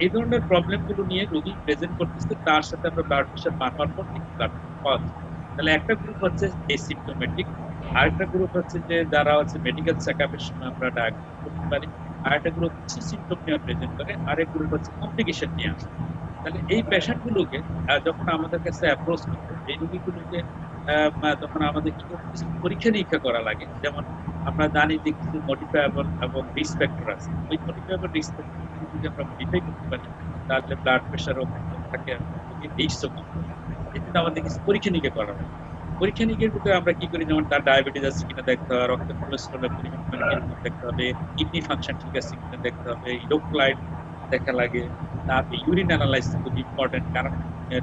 Speaker 1: এই ধরনের প্রবলেমগুলো নিয়ে রোগী প্রেজেন্ট করতেছে, তার সাথে আমরা ব্লাড প্রেশার মাপার পর কিন্তু ব্লাড প্রেশার পাওয়া যায়। তাহলে একটা গ্রুপ হচ্ছে এসিম্পটোমেটিক, আরেকটা গ্রুপ হচ্ছে যে যারা হচ্ছে মেডিকেল চেকআপের সময় আমরা ডায়াগনোস করতে পারি, আরেকটা গ্রুপ হচ্ছে সিম্পটম নিয়ে প্রেজেন্ট করে, আরেক গ্রুপ হচ্ছে কমপ্লিকেশন নিয়ে আসে। তাহলে এই পেশেন্টগুলোকে যখন আমাদের কাছে অ্যাপ্রোচ করতে, এই রোগীগুলোকে তখন আমাদের কি কিছু পরীক্ষা নিরীক্ষা করা লাগে। যেমন আমরা জানি যে কিছু মডিফায়াবল এবং রিস্ক ফ্যাক্টর আছে, ওই মডিফায়াবল রিস্ক ফ্যাক্টর যদি আমরা মডিফাই করতে পারি, তাহলে ব্লাড প্রেশারও কম থাকে, রিস্কও কম থাকে। এই জন্য আমাদের কিছু পরীক্ষা নিরীক্ষা করা হয়। পরীক্ষা নিরীক্ষার ভিতরে আমরা কি করি, যেমন তার ডায়াবেটিস আছে কিনা দেখতে হবে, রক্তে কোলেস্টেরলের পরিমাণ দেখতে হবে, কিডনি ফাংশন ঠিক আছে কিনা দেখতে হবে, ইলেকট্রোলাইট দেখা লাগে, তারপর ইউরিন অ্যানালাইসিস খুব ইম্পর্টেন্ট, কারণ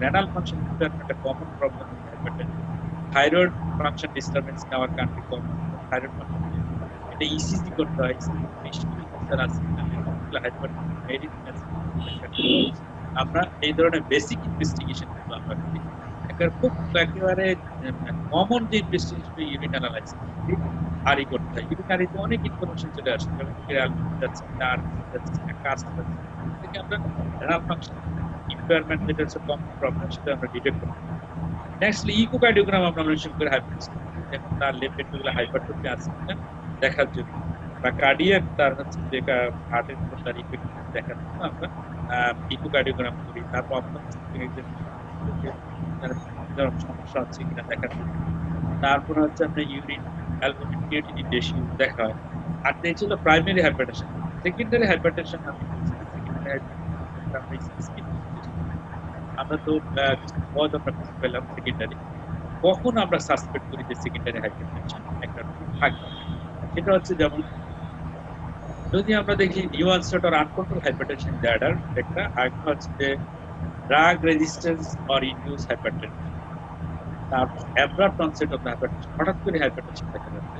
Speaker 1: রেনাল ফাংশন একটা common problem thyroid function disturbance in our country com, thyroid function এটা ইসিজি করতে হয়, বেশি স্যার আছে হাইপার মেডিসিন আছে। আমরা এই ধরনের বেসিক ইনভেস্টিগেশন কিন্তু আমরা করি। খুব একেবারে কমন যে ইনভেস্টিগেশন ইউরিন অ্যানালাইসিস আরই করতে হয়। ইউরিনারিতে অনেক ইনফরমেশন চলে আসে, যেমন যাচ্ছে নার যাচ্ছে কাজ যাচ্ছে থেকে আমরা রেনাল ফাংশন ইম্পেয়ারমেন্ট যেটা হচ্ছে কমন প্রবলেম সেটা আমরা ডিটেক্ট করতে পারি। নেক্সটলি ইকোকার্ডিওগ্রাম আমরা মেনশন করে হাইপারটেনশন, দেখুন তার লেফট ভেন্ট্রিকুলার হাইপারট্রফি আছে কিনা দেখার জন্য, বা কার্ডিয়াক তার হচ্ছে যে হার্টের উপর তার ইফেক্ট দেখার জন্য আমরা ইকোকার্ডিওগ্রাম করি। তারপর আপনার সমস্যা হচ্ছে কিনা দেখার জন্য। তারপর হচ্ছে আমরা ইউরিন অ্যালবুমিন ক্রিয়েটিনিন রেশিও দেখা হয়। আর এই ছিল প্রাইমারি হাইপারটেনশন। সেকেন্ডারি হাইপারটেনশন আমরা তো পদ আমরা পেলাম সেকেন্ডারি। কখন আমরা সাসপেক্ট করি যে সেকেন্ডারি হাইপারটেনশন একটা থাকবে, সেটা হচ্ছে যেমন যদি আমরা দেখি new onset or uncontrolled hypertension disorder, একটা আরেকটা হচ্ছে যে drug resistance or induce hypertension. তারপর অ্যাব্রাপ্ট অনসেট অফ হাইপারটেনশন, হঠাৎ করে হাইপারটেনশন দেখা যাচ্ছে।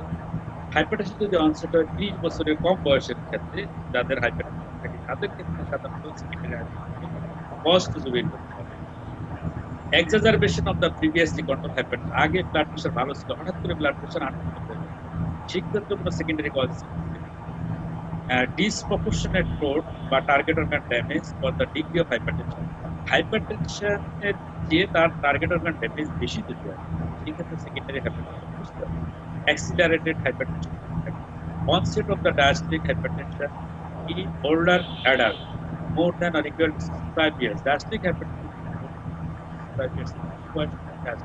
Speaker 1: হাইপারটেনশন যদি অনসেট হয় 30 বছরের কম বয়সের ক্ষেত্রে, যাদের হাইপারটেনশন থাকে তাদের ক্ষেত্রে সাধারণত সেকেন্ডারি হাইপারটেনশন কজ খুঁজে বের করতে হবে। Exacerbation of the previously control hypertension, আগে ব্লাড প্রেশার ভালো ছিল, হঠাৎ করে ব্লাড প্রেশার আনকন্ট্রোল হয়ে যায়, সেক্ষেত্রে কোনো সেকেন্ডারি কজ। disproportionate growth বা target organ damage for the degree of hypertension, হাইপারটেনশনের যে তার টার্গেট অর্গান ড্যামেজ বেশি যদি হয় সেক্ষেত্রে সেকেন্ডারি হাইপারটেনশন বুঝতে হবে। Accelerated hypertension, onset of the diastolic hypertension in older adult more than or equal to 65 years. Diastolic hypertension 65 years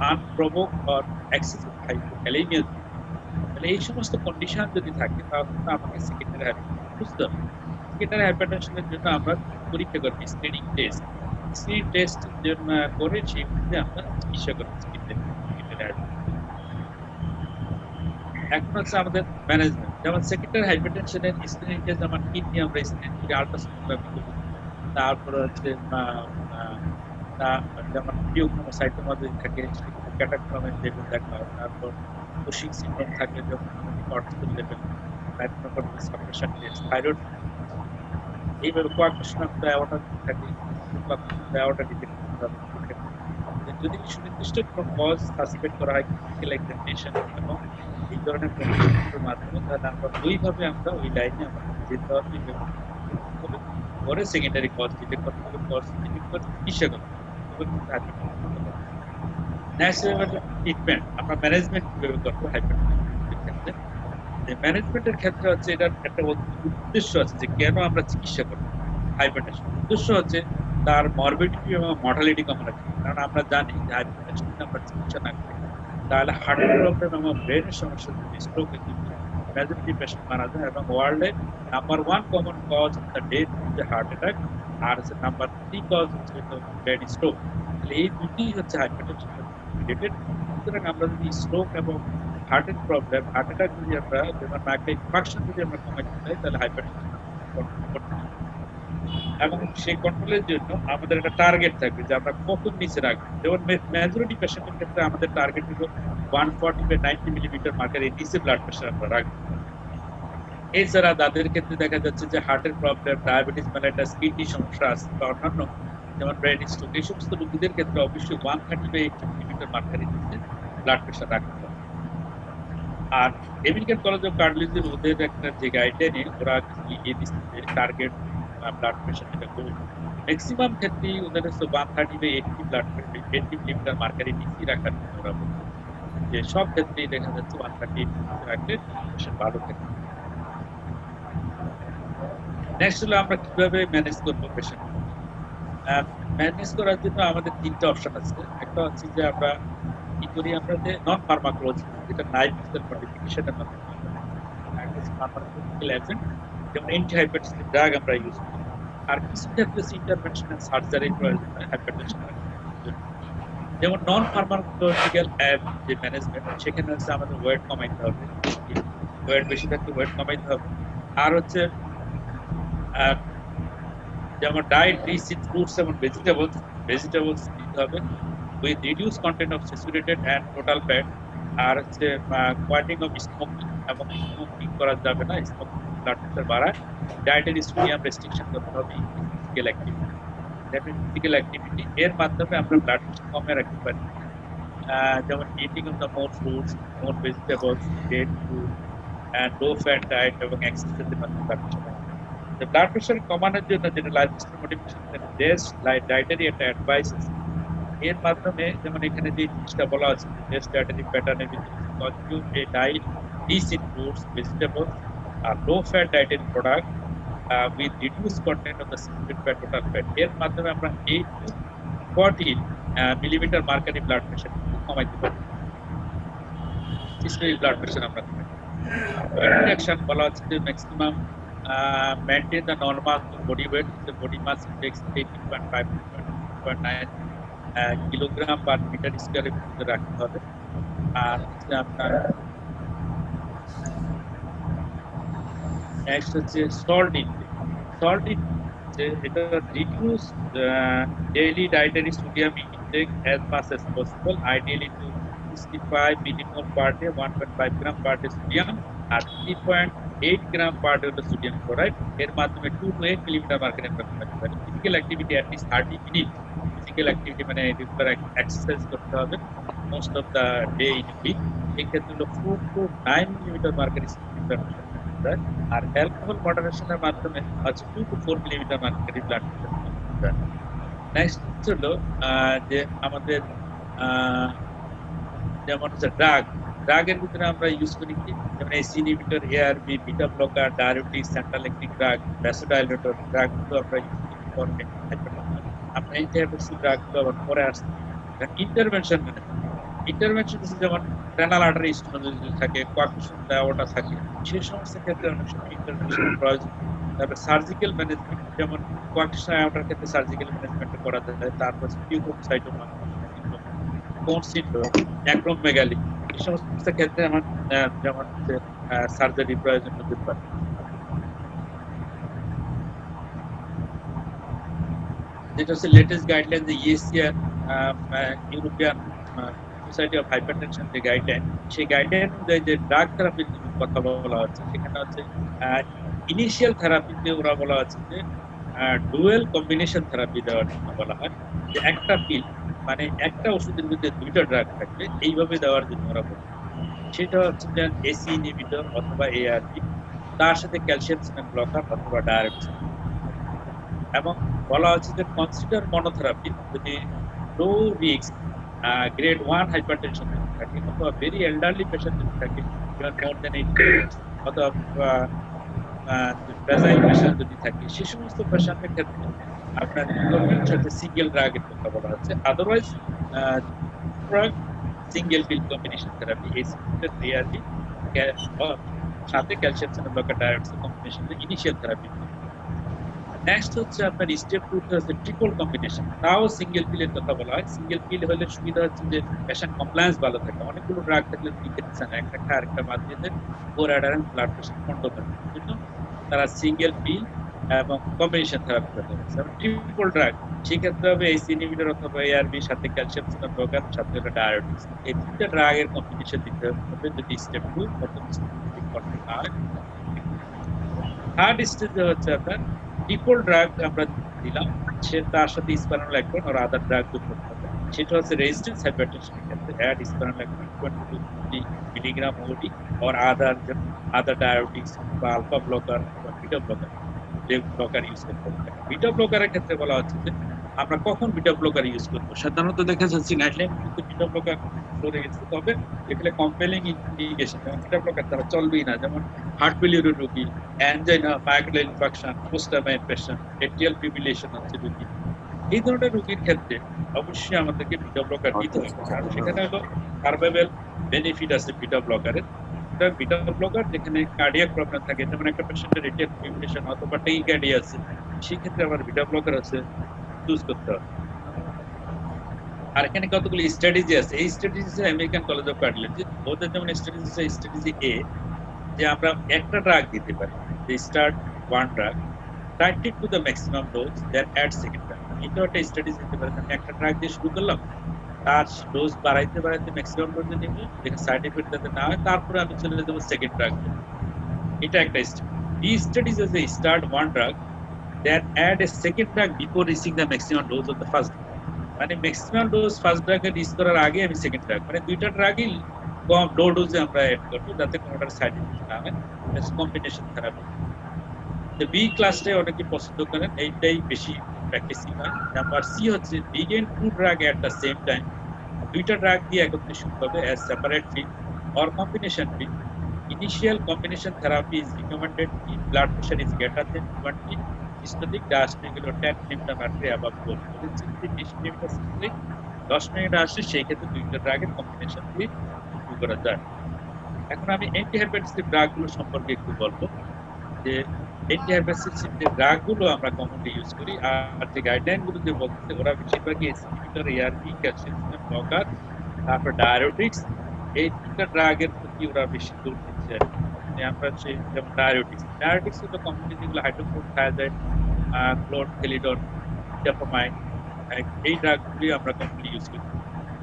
Speaker 1: unprovoked or excessive hypokalemia, তাহলে এই সমস্ত কন্ডিশন যদি থাকে তাহলে আমাকে সেকেন্ডারি হাইপারটেনশন বুঝতে হবে। সেকেন্ডারি হাইপারটেনশনের জন্য আমরা পরীক্ষা করব স্ক্রিনিং টেস্ট, স্ক্রিনিং টেস্ট করে সেই মধ্যে আমরা চিকিৎসা করব সেকেন্ডারি হাইপারটেনশন। এখন হচ্ছে আমাদের ম্যানেজমেন্ট, যেমন সেকেন্ডারি হাইপারটেনশনের স্ক্রিনিং টেস্ট আমার কিডনি আমরা স্ক্রিনিং করি আল্ট্রাসোনোগ্রাফি করি, তারপরে হচ্ছে যেমন পিওক্রোমোসাইটোমা যদি থাকে ক্যাটাক্রমের লেভেল দেখা হয়, তারপর কোশিং সিনড্রোম থাকে যখন cortisol level, hypocortisol suppression test, thyroid, এইভাবে কোয়াগুলেশন অফ দ্য অ্যাওর্টা থাকে, অ্যাওর্টা ডিটেক্ট করতে হবে। যদি সুনির্দিষ্ট কোনো কজ সাসপেক্ট করা হয় ক্লিনিক্যাল এক্সামিনেশন এবং এই ধরনের কন্ডিশনের মাধ্যমে, তাহলে আমরা ওইভাবে আমরা ওই লাইনে আমাদের যেতে হবে, পরে সেকেন্ডারি কজ ডিটেক্ট করতে হবে, কজ ডিটেক্ট করে চিকিৎসা করতে হবে। নেক্সট ট্রিটমেন্ট, আমরা ম্যানেজমেন্ট কিভাবে করবো হাইপারটেনশনের ক্ষেত্রে। ম্যানেজমেন্টের ক্ষেত্রে হচ্ছে এটার একটা উদ্দেশ্য আছে যে কেন আমরা চিকিৎসা করবো হাইপারটেনশন। উদ্দেশ্য হচ্ছে তার মরবিডিটি এবং মর্টালিটি কম রাখা, কারণ আমরা জানি যে হাইপারটেনশন আমরা চিকিৎসা না করি তাহলে হার্টের প্রবলেম এবং ব্রেনের সমস্যা, স্ট্রোকে কিন্তু মেজরিটি পেশেন্ট মারা যায়, এবং ওয়ার্ল্ডে number 1 common cause of the death হচ্ছে হার্ট অ্যাটাক, আর হচ্ছে নাম্বার 3 কজ হচ্ছে ব্রেন স্ট্রোক। এই দুটি হচ্ছে হাইপারটেনশন রিলেটেড। সুতরাং আমরা যদি স্ট্রোক এবং হার্টের প্রবলেম, হার্ট অ্যাটাক যদি আমরা যেমন একটা ইনফাকশন যদি আমরা কমাইতে চাই তাহলে হাইপারটেনশন কন্ট্রোল করতে হবে। এবং সেই কন্ট্রোলের জন্য আমাদের একটা টার্গেট থাকবে যে আমরা কত নিচে রাখবো। যেমন মেজরিটি পেশেন্টের ক্ষেত্রে আমাদের টার্গেট হলো 140 by 90 মিলিমিটার মার্কারের নিচে ব্লাড প্রেশার আমরা রাখবো। এছাড়া তাদের ক্ষেত্রে দেখা যাচ্ছে যে হার্টের প্রবলেম, ডায়াবেটিস মেলাইটাস, কিডনি সমস্যা আছে বা অন্যান্য যেমন ব্রেন স্ট্রোক, এই সমস্ত রোগীদের ক্ষেত্রে অবশ্যই 130 by 80 মিলিমিটার মার্কারের নিচে ব্লাড প্রেশার রাখতে হবে। আর আমেরিকান কলেজ অফ কার্ডিওলজির ওদের একটা যে গাইডলাইনে ওরা টার্গেট ব্লাড প্রেশার যেটা করবে ম্যাক্সিমাম ক্ষেত্রে ওদের হচ্ছে 130 by 80 ব্লাড প্রেশার 80 মিলিমিটার মার্কারের নিচে রাখার জন্য ওরা বলছে যে সব ক্ষেত্রেই দেখা যাচ্ছে 130 রাখলে পেশেন্ট ভালো থাকে। নেক্সট হলো আমরা কিভাবে ম্যানেজ করবো পেশেন্ট। ম্যানেজ করার জন্য আমাদের 3টা অপশন আছে। একটা হচ্ছে যে আমরা কি করি, আমরা যে নন ফার্মাকোলজি যেটা নাইফ মডিফিকেশনের মাধ্যমে, ফার্মাকোলজিক্যাল এজেন্ট যেমন অ্যান্টিহাইপারটেনসিভ ড্রাগ আমরা ইউজ করি। আর কিছু ক্ষেত্রে ইন্টারভেনশনাল সার্জারি প্রয়োজন হয় হাইপারটেনশন। যেমন নন ফার্মাকোলজিক্যাল যে ম্যানেজমেন্ট, সেখানে হচ্ছে আমাদের ওয়েট কমাইতে হবে, ওয়েট বেশি থাকলে ওয়েট কমাইতে হবে। আর হচ্ছে যেমন ডায়েট রিচ ইন ফ্রুটস এবং ভেজিটেবলস দিতে হবে। with reduced content of saturated and total fat, আর হচ্ছে কোয়াটিং অফ স্মোকিং, এবং স্মোকিং করা যাবে না, স্মোকিং ব্লাড প্রেশার বাড়ায়। ডায়েটারি সোডিয়াম রেস্ট্রিকশন করতে হবে, ফিজিক্যাল অ্যাক্টিভিটি, ফিজিক্যাল অ্যাক্টিভিটি এর মাধ্যমে আমরা ব্লাড প্রেশার কমে রাখতে পারি। যেমন eating of the more fruits, more vegetables, dead food and low fat diet এবং এক্সারসাইজের মাধ্যমে ব্লাড প্রেশার কমানো। ব্লাড প্রেশার কমানোর জন্য যেটা লাইফস্টাইল মডিফিকেশন বেস্ট ডায়েটারি একটা অ্যাডভাইস আছে, এর মাধ্যমে যেমন এখানে যে জিনিসটা বলা আছে, বেস্ট ডায়েটারি প্যাটার্নের ভিতরে consume a diet rich in fruits, vegetables আর low fat dietary product with reduced content of the saturated fat, total fat, এর মাধ্যমে আমরা 8 to 14 millimetre mercury blood pressure কমাইতে পারি। সিস্টেমিক ব্লাড প্রেশার আমরা কমাই। ইন্ডাকশন বলা হচ্ছে যে maximum maintain the normal body weight, the body mass index 18.5 to 20.9 kilogram per metre স্কয়ারের ভিতরে রাখতে হবে। আর আপনার নেক্সট হচ্ছে সল্ট ইনটেক। সল্ট ইনটেক এটা reduce daily dietary sodium intake as much as possible, ideally to 65 millimole per day, 1.5 gram per day sodium R 3.8 gram per day হলো সোডিয়াম ক্লোরাইড। এর মাধ্যমে 2 to 8 মিলিমিটার মার্কারি আমরা কমাতে পারি। Physical activity at least 30 minute physical activity মানে রেগুলার এক্সারসাইজ করতে হবে most of the day in week. এক্ষেত্রে হলো 4 to 9 মিলিমিটার মার্কারি আর অ্যালকোহল মডারেশনের মাধ্যমে আছে 2 to 4 millimetre mercury blood pressure. Next হলো যে আমাদের যেমন হচ্ছে ড্রাগের ভিতরে আমরা ইউজ করি কি, যেমন ACE inhibitor, ARB, beta blocker, diabetes, central electric drug, vasodilator ড্রাগগুলো আমরা ইউজ করি ফর আমরা এই টাইপের ড্রাগগুলো আবার পরে আসছি। ইন্টারভেনশন যেমন রেনাল আর্টারি স্টেনোসিস থাকে, কোয়াকুলেশন ডায়াবেটা থাকে, সেই সমস্ত ক্ষেত্রে অনেক সময় ইন্টারভেনশন প্রয়োজন। তারপর সার্জিক্যাল ম্যানেজমেন্ট, যেমন কোয়াকুলেশন ডায়াবেটার ক্ষেত্রে সার্জিক্যাল ম্যানেজমেন্ট করা যায়। তারপর লিউকোসাইটোমা, কোন সিনড্রোম, অ্যাক্রোমেগালি, এই সমস্ত ক্ষেত্রে আমার যেমন সার্জারি প্রয়োজন হতে পারে। যেটা হচ্ছে লেটেস্ট গাইডলাইন, যে ইএসসিআর ইউরোপিয়ান সোসাইটি অফ হাইপারটেনশন যে গাইডলাইন, সেই গাইডলাইন অনুযায়ী যে ড্রাগ থেরাপির কথা বলা হচ্ছে, সেখানে হচ্ছে ইনিশিয়াল থেরাপিতে ওরা বলা হচ্ছে যে ডুয়েল কম্বিনেশন থেরাপি দেওয়ার জন্য বলা হয়, যে একটা পিল মানে একটা ওষুধের মধ্যে দুইটা ড্রাগ থাকবে, এইভাবে দেওয়ার জন্য ওরা বলে। সেটা হচ্ছে যে এসি ইনহিবিটর অথবা এআরবি, তার সাথে ক্যালসিয়াম চ্যানেল ব্লকার অথবা ডায়াবেটিস। এবং বলা হচ্ছে যে কনসিডার মনোথেরাপি যদি লো রিস্ক গ্রেড 1 হাইপারটেনশন থাকে অথবা ভেরি এল্ডারলি পেশেন্ট যদি থাকে, মোর দেন 80 অথবা ফ্রেজাইল পেশেন্ট যদি থাকে, সেই সমস্ত পেশেন্টের ক্ষেত্রে আপনার সিঙ্গেল ড্রাগের কথা বলা হচ্ছে। Otherwise drug single pill combination therapy, ARB সাথে calcium channel blocker diabetes combination initial therapy. Next হচ্ছে আপনার স্টেপ 2 হচ্ছে ট্রিপল কম্বিনেশন, তাও সিঙ্গেল পিলের কথা বলা হয়। সিঙ্গেল পিল হলে সুবিধা হচ্ছে যে পেশেন্ট কমপ্লায়েন্স ভালো থাকে, অনেকগুলো ড্রাগ থাকলে খেতে চান, একটা খা আরেকটা বাদ দিয়ে দেন, ওর অ্যাডারেন্স ব্লাড প্রেশার কন্ট্রোল থাকে, জন্য তারা সিঙ্গেল পিল এবং কম্বিনেশন থেরাপি করতে পারে। ট্রিপল ড্রাগ সেক্ষেত্রে হবে এসি ইনহিবিটর অথবা এআরবি, সাথে ক্যালসিয়াম চ্যানেল ব্লকার, সাথে হলো ডায়াবেটিস। এই তিনটা ড্রাগের কম্বিনেশন দিতে হবে যদি স্টেপ 2 প্রথম স্টেপ করতে হয়। থার্ড স্টেজে হচ্ছে আপনার ট্রিপল ড্রাগ আমরা দিলাম, সে তার সাথে স্পাইনোল্যাকটোন আর আদার ড্রাগ যোগ করতে হবে। সেটা হচ্ছে রেজিস্ট্যান্স হাইপারটেনশনের ক্ষেত্রে add spironolactone 20 to 50 milligram OD or other diuretics বা আলফা ব্লকার বা বিটা ব্লকার ইউজ করতে হবে। বিটা ব্লকারের ক্ষেত্রে বলা হচ্ছে যে আমরা কখন বিটা ব্লকার ইউজ করবো, সাধারণত দেখা যাচ্ছে গাইডলাইন কিন্তু বিটা ব্লকার করে গেছে, তবে এখানে কম্পেলিং ইন্ডিকেশন বিটা ব্লকার তারা চলবেই না, যেমন হার্ট ফেলিউরের রোগী, angina, migraine infection, post-traumatic patient, atrial fibrillation হচ্ছে রোগী, এই ধরনের রোগীর ক্ষেত্রে অবশ্যই আমাদেরকে বিটা ব্লকার দিতে হবে। কারণ সেখানে হলো সার্ভাইভাল বেনিফিট আছে বিটা ব্লকারের। বিটা ব্লকার যেখানে কার্ডিয়াক প্রবলেম থাকে, যেমন একটা পেশেন্টের এট্রিয়াল ফিব্রিলেশন অথবা টেকিকার্ডিয়া আছে, সেক্ষেত্রে আমার বিটা ব্লকার আছে চুজ করতে হবে। আর এখানে কতগুলো স্ট্র্যাটেজি আছে, এই strategy American college of cardiology ওদের যেমন স্ট্র্যাটেজি এ, যে আমরা একটা ড্রাগ দিতে পারি, যে start one drug, titrate to the maximum dose, then add second drug. এটা একটা স্ট্র্যাটেজি দিতে পারি। আমি একটা ড্রাগ দিয়ে শুরু করলাম, তার ডোজ বাড়াইতে বাড়াইতে ম্যাক্সিমাম ডোজে নিব, দেখে সাইড এফেক্ট যাতে না হয়, তারপরে আমি চলে যাবো সেকেন্ড ড্রাগ। এটা একটা step. These studies as they start one drug, then add a second drug before reaching the maximum dose of the first drug. মানে ম্যাক্সিমাম ডোজ ফার্স্ট ড্রাগে রিচ করার আগে আমি সেকেন্ড ড্রাগ, মানে দুইটা ড্রাগই কম লো ডোজে আমরা এড করবো যাতে কোনোটার সাইড এফেক্ট না হয়। Combination therapy. বি ক্লাসটাই অনেকে পছন্দ করেন, এইটাই বেশি প্র্যাকটিসিং হয়। নাম্বার সি হচ্ছে begin two drug at the same time, দুইটা ড্রাগ দিয়ে একত্রে শুরু হবে as separate pill or combination pill. Initial combination therapy is recommended if blood pressure is greater than 20, systolic diastolic or 10 mm above 12. যদি 20 mm systolic 10 মিনিট আসে, সেই ক্ষেত্রে দুইটা ড্রাগের কম্বিনেশন দিয়ে শুরু করা যায়। এখন আমি অ্যান্টিহাইপারটেনসিভ ড্রাগগুলো সম্পর্কে একটু বলবো, যে অ্যান্টিহাইপারটেনসিভ যে ড্রাগগুলো আমরা কমনলি ইউজ করি আর যে গাইডলাইনগুলো যে বলতেছে, ওরা বেশিরভাগই এসিডিবিটর, এআরবি, ক্যালসিয়াম ব্লকার, তারপর ডায়োরেটিক্স, এই তিনটা ড্রাগের প্রতি ওরা বেশি জোর দিচ্ছে। আমরা যেমন ডায়োরেটিক্স হলো কমনলি যেগুলো হাইড্রোক্লোরোথায়াজাইড, ক্লোরথেলিডন, ডোপামাইন, এই ড্রাগগুলি আমরা কমনলি ইউজ করি।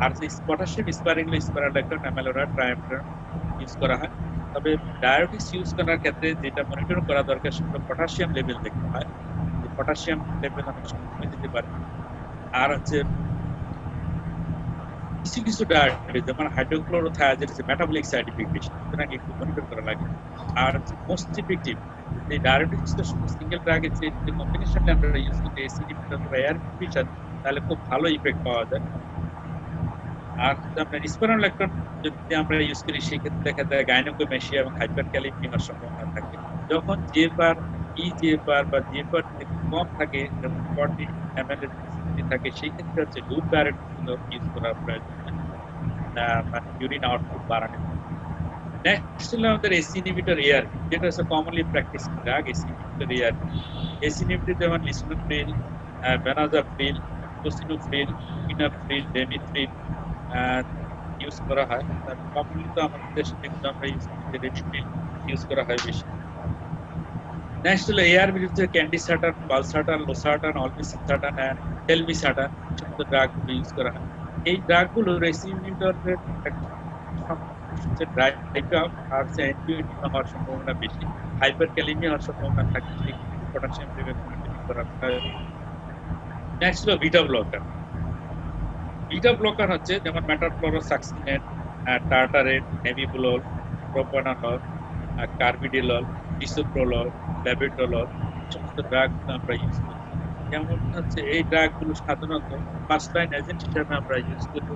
Speaker 1: আর যে পটাশিয়াম স্পারিংগুলো, স্পারাডাক্টন, অ্যামালোরা, ট্রাইমোডান ইউজ করা হয়। তবে ডায়োরেটিক্স ইউজ করার ক্ষেত্রে যেটা মনিটর করা দরকার, সেটা পটাশিয়াম লেভেল দেখতে হয়, যে পটাশিয়াম লেভেল অনেক সময় কমে যেতে পারে। আর হচ্ছে কিছু কিছু ডায়াবেটিস যেমন হাইড্রোক্লোরোথায়াজাইড মেটাবলিক সাইড ইফেক্ট বেশি, সুতরাং একটু মনিটর করা লাগে। আর মোস্ট ইফেক্টিভ এই ডায়াবেটিসটা শুধু সিঙ্গেল ড্রাগের যে কম্বিনেশনটা আমরা ইউজ করি এসিডিবিটর বা এআরবির সাথে, তাহলে খুব ভালো ইফেক্ট পাওয়া যায়। আর আপনার স্পারোলেক্টন যদি আমরা ইউজ করি, সেক্ষেত্রে দেখা যায় গাইনোকোমেশিয়া এবং হাইপারক্যালিমিয়ার সম্ভাবনা থাকে। যখন জিএফআর, ইজিএফআর বা জিএফআর কম থাকে, যেমন 40 ml থাকে, সেই ক্ষেত্রে হচ্ছে লুপ ডায়োরেটিক্স ইউজ করা প্রয়োজন, মানে ইউরিন আউটপুট বাড়ানো। নেক্সট হলো আমাদের এসি ইনহিবিটর এআরবি, যেটা হচ্ছে commonly practice drug. AC inhibitor ARB, AC inhibitor যেমন লিসিনোপ্রিল, বেনাজাপ্রিল, কোসিনোপ্রিল, ইনাপ্রিল, ডেমিপ্রিল ইউজ করা হয়। তার কমনলি তো আমাদের দেশে যেগুলো আমরা ইউজ করি, রেডিপ্রিল ইউজ করা হয় বেশি। নেক্সট হলো এআরবি হচ্ছে ক্যান্ডিসাটান, বালসাটান, লোসাটান, অলমিসাটান এন্ড টেলমিসাটান, সমস্ত ড্রাগগুলো ইউজ করা হয়। এই ড্রাগগুলো এসি ইনহিবিটরের হওয়ার সম্ভাবনা বেশি, হাইপারক্যালিমিয়া হওয়ার সম্ভাবনা থাকে, পটাশিয়াম লেভেল মনিটরিং করা হয়। নেক্সট হলো বিটা ব্লকার। বিটা ব্লকার হচ্ছে যেমন মেটাফ্লোরোসাক্সিনেট, টার্টারেট, নেভিবুলোল, প্রোপানানল, কার্বিডিলল, ডিসোপ্রোলল, ল্যাবেটোলল, সমস্ত ড্রাগগুলো আমরা ইউজ করি। যেমন হচ্ছে এই ড্রাগগুলো সাধারণত ফার্স্ট লাইন এজেন্ট হিসেবে আমরা ইউজ করি।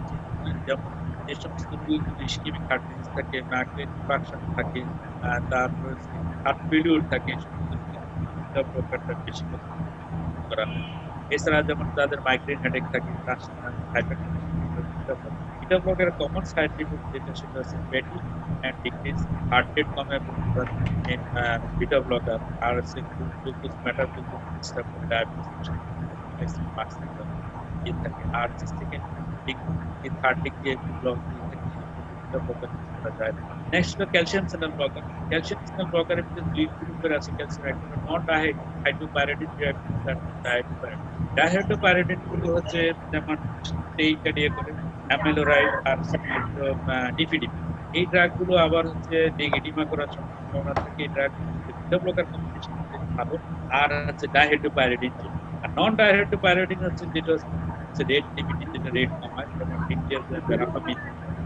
Speaker 1: যেমন যে সমস্ত রোগীগুলো ইসকেমিক হার্ট ডিজিজ থাকে, মাইগ্রেন ইনফাকশন থাকে, তারপরে হার্ট ফেলিউর থাকে, বিটা ব্লকারটা বেশি করা হয়। এছাড়া যেমন যাদের মাইগ্রেন হেডেক থাকে, তার বিটা ব্লকের কমন সাইড ইফেক্ট যেটা, সেটা হচ্ছে fatty and decrease heart rate কমে বিটা ব্লকার। আর হচ্ছে গ্লুকোজ মেটাবলিজম ডিস্টার্ব করে ডায়াবেটিস থাকে। আর যে সেকেন্ড থার্ড ডিগ্রি ব্লক করা যায়। নেক্সট হলো calcium channel blocker. Calcium channel ব্লকারের ভিতরে দুই গ্রুপের আছে ক্যালসিয়াম, একটা নন হাইড্রোপাইরিডিন, ডাইহাইড্রোপাইরিডিন গুলো হচ্ছে যেমন টেইকাডিয়া করে, অ্যামিলোরাইড আর ডিপিডিপি। এই ড্রাগগুলো আবার হচ্ছে এডিমা করার সম্ভাবনা থাকে। এই ড্রাগ বিটা ব্লকার কম্বিনেশন ভালো। আর হচ্ছে ডাইহাইড্রোপাইরিডিন। আর নন ডাইহাইড্রোপাইরিডিন হচ্ছে যেটা হচ্ছে রেড ডিপিডি, যেটা রেড কমায়, যেমন ডিটিএস, প্যারাফামিন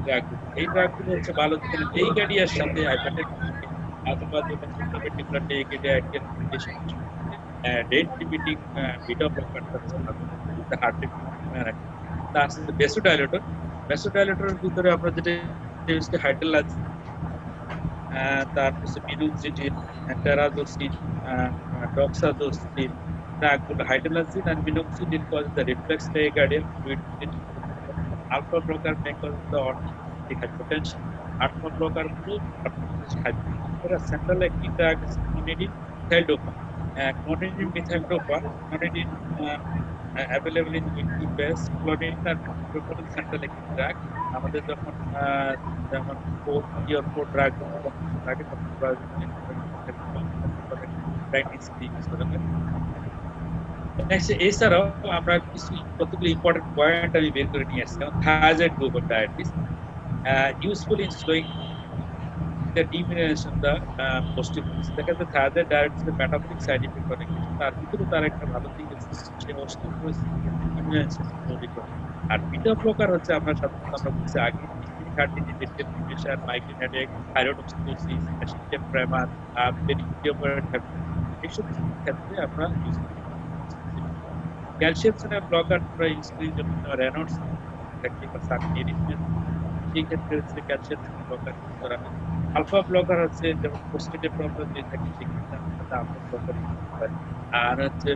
Speaker 1: ড্রাগগুলো। এই ড্রাগগুলো হচ্ছে ভালো, যেখানে টেইকাডিয়ার সাথে হাইপারটেনশন অথবা যেটা সিস্টেমেটিক টেইকাডিয়া রেড ডিপিডি বিটা ব্লকারটা হচ্ছে ভালো, হার্ট রেট কমায় রাখে। তার সাথে বেসোডাইলেটর। বেসোডাইলেটরের ভিতরে আমরা যেটা ইউজ করি হাইড্রোলাজিন, তারপর হচ্ছে minoxidil, টেরাজোসিন, ডক্সাজোসিন। ড্রাগগুলো হাইড্রোলাজিন and minoxidil causes the reflex tachycardia, alpha blocker may cause the aortic hypertension. Alpha blocker group hypertension. Central acting drug is clonidine, methyl-dopa. Clonidine, methyl-dopa, clonidine available in US. Clonidine আর methyl-dopa central acting drug। আমাদের যখন যেমন 4 ড্রাগ লাগে, তখন প্রাইমারি ইউজ করা হয়। নেক্সট এছাড়াও আমরা কিছু কতগুলো ইম্পর্টেন্ট পয়েন্ট আমি বের করে নিয়ে আসছি, যেমন thiazide group of diabetes useful in slowing the diminution the osteoporosis. দেখা যায় থায়াজাইড ডায়াবেটিসের মেটাবলিক সাইড ইফেক্ট অনেক বেশি, তার ভিতরে তার একটা ভালো দিক আছে, সে osteoporosis diminution তৈরি করে। আর বিটা ব্লকার হচ্ছে আমরা সাধারণত আমরা বলছি আগে ischaemic heart disease, pressure, migraine headache, thyroid obstruction, acidic tremor, পেরিকিওপার্ড এইসব ক্ষেত্রে আমরা ইউজ করি। ক্যালসিয়াম চ্যানেল ব্লকার আমরা ইউজ করি, যেমন রেনল্ডস বা সাবনিরিজমেন্ট, সেই ক্ষেত্রে হচ্ছে ক্যালসিয়াম চ্যানেল ব্লকার ইউজ করা হয়। আলফা ব্লকার হচ্ছে যেমন প্রোস্টেটের প্রবলেম যদি থাকে সেক্ষেত্রে আমরা আলফা ব্লকার ইউজ করতে পারি। আর হচ্ছে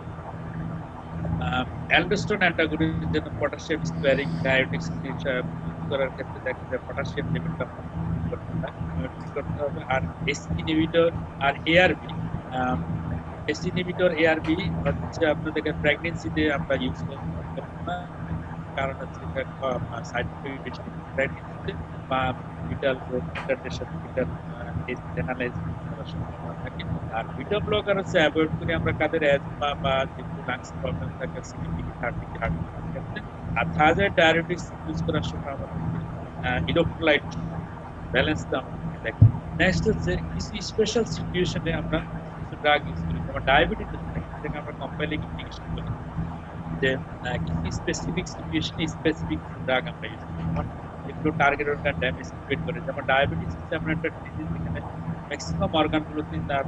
Speaker 1: অ্যালডোস্টেরন অ্যান্টাগনিস্ট, যেমন পটাশিয়াম স্কোয়ারিং ডায়াবেটিক্স করার ক্ষেত্রে দেখা যায় পটাশিয়াম লেভেলটা করতে হবে। আর এসি ইনহিবিটর আর এআরবি, এসি ইনহিবিটর এআরবি হচ্ছে আপনাদের প্রেগন্যান্সিতে আমরা ইউজ করতে না, কারণ হচ্ছে সাইড ইফেক্ট বেশি প্রেগন্যান্সিতে বা ভিটাল রিটার্ডেশন, ভিটাল অ্যানালাইজ করার সম্ভাবনা থাকে। আর বিটা ব্লকার হচ্ছে অ্যাভয়েড করি আমরা কাদের অ্যাজমা বা যেগুলো লাংস প্রবলেম থাকে, সিপিটি, হার্ট ক্ষেত্রে। আর থায়াজাইড ডায়াবেটিস ইউজ করার সময় আমাদের ইলেক্ট্রোলাইট ব্যালেন্সটা আমাদের দেখে। নেক্সট হচ্ছে কিছু স্পেশাল সিচুয়েশনে আমরা কিছু ড্রাগ ইউজ করি, যেমন ডায়াবেটিস যেটাকে আমরা কম্পাইলিং ইন্ডিকেশন বলি, যে কিছু স্পেসিফিক সিচুয়েশনে স্পেসিফিক ড্রাগ আমরা ইউজ করি, যেগুলো টার্গেট অর্গান ড্যামেজ ক্রিয়েট করে। যেমন ডায়াবেটিস হচ্ছে আমরা একটা ডিজিজ যেখানে ম্যাক্সিমাম অর্গানগুলোতে তার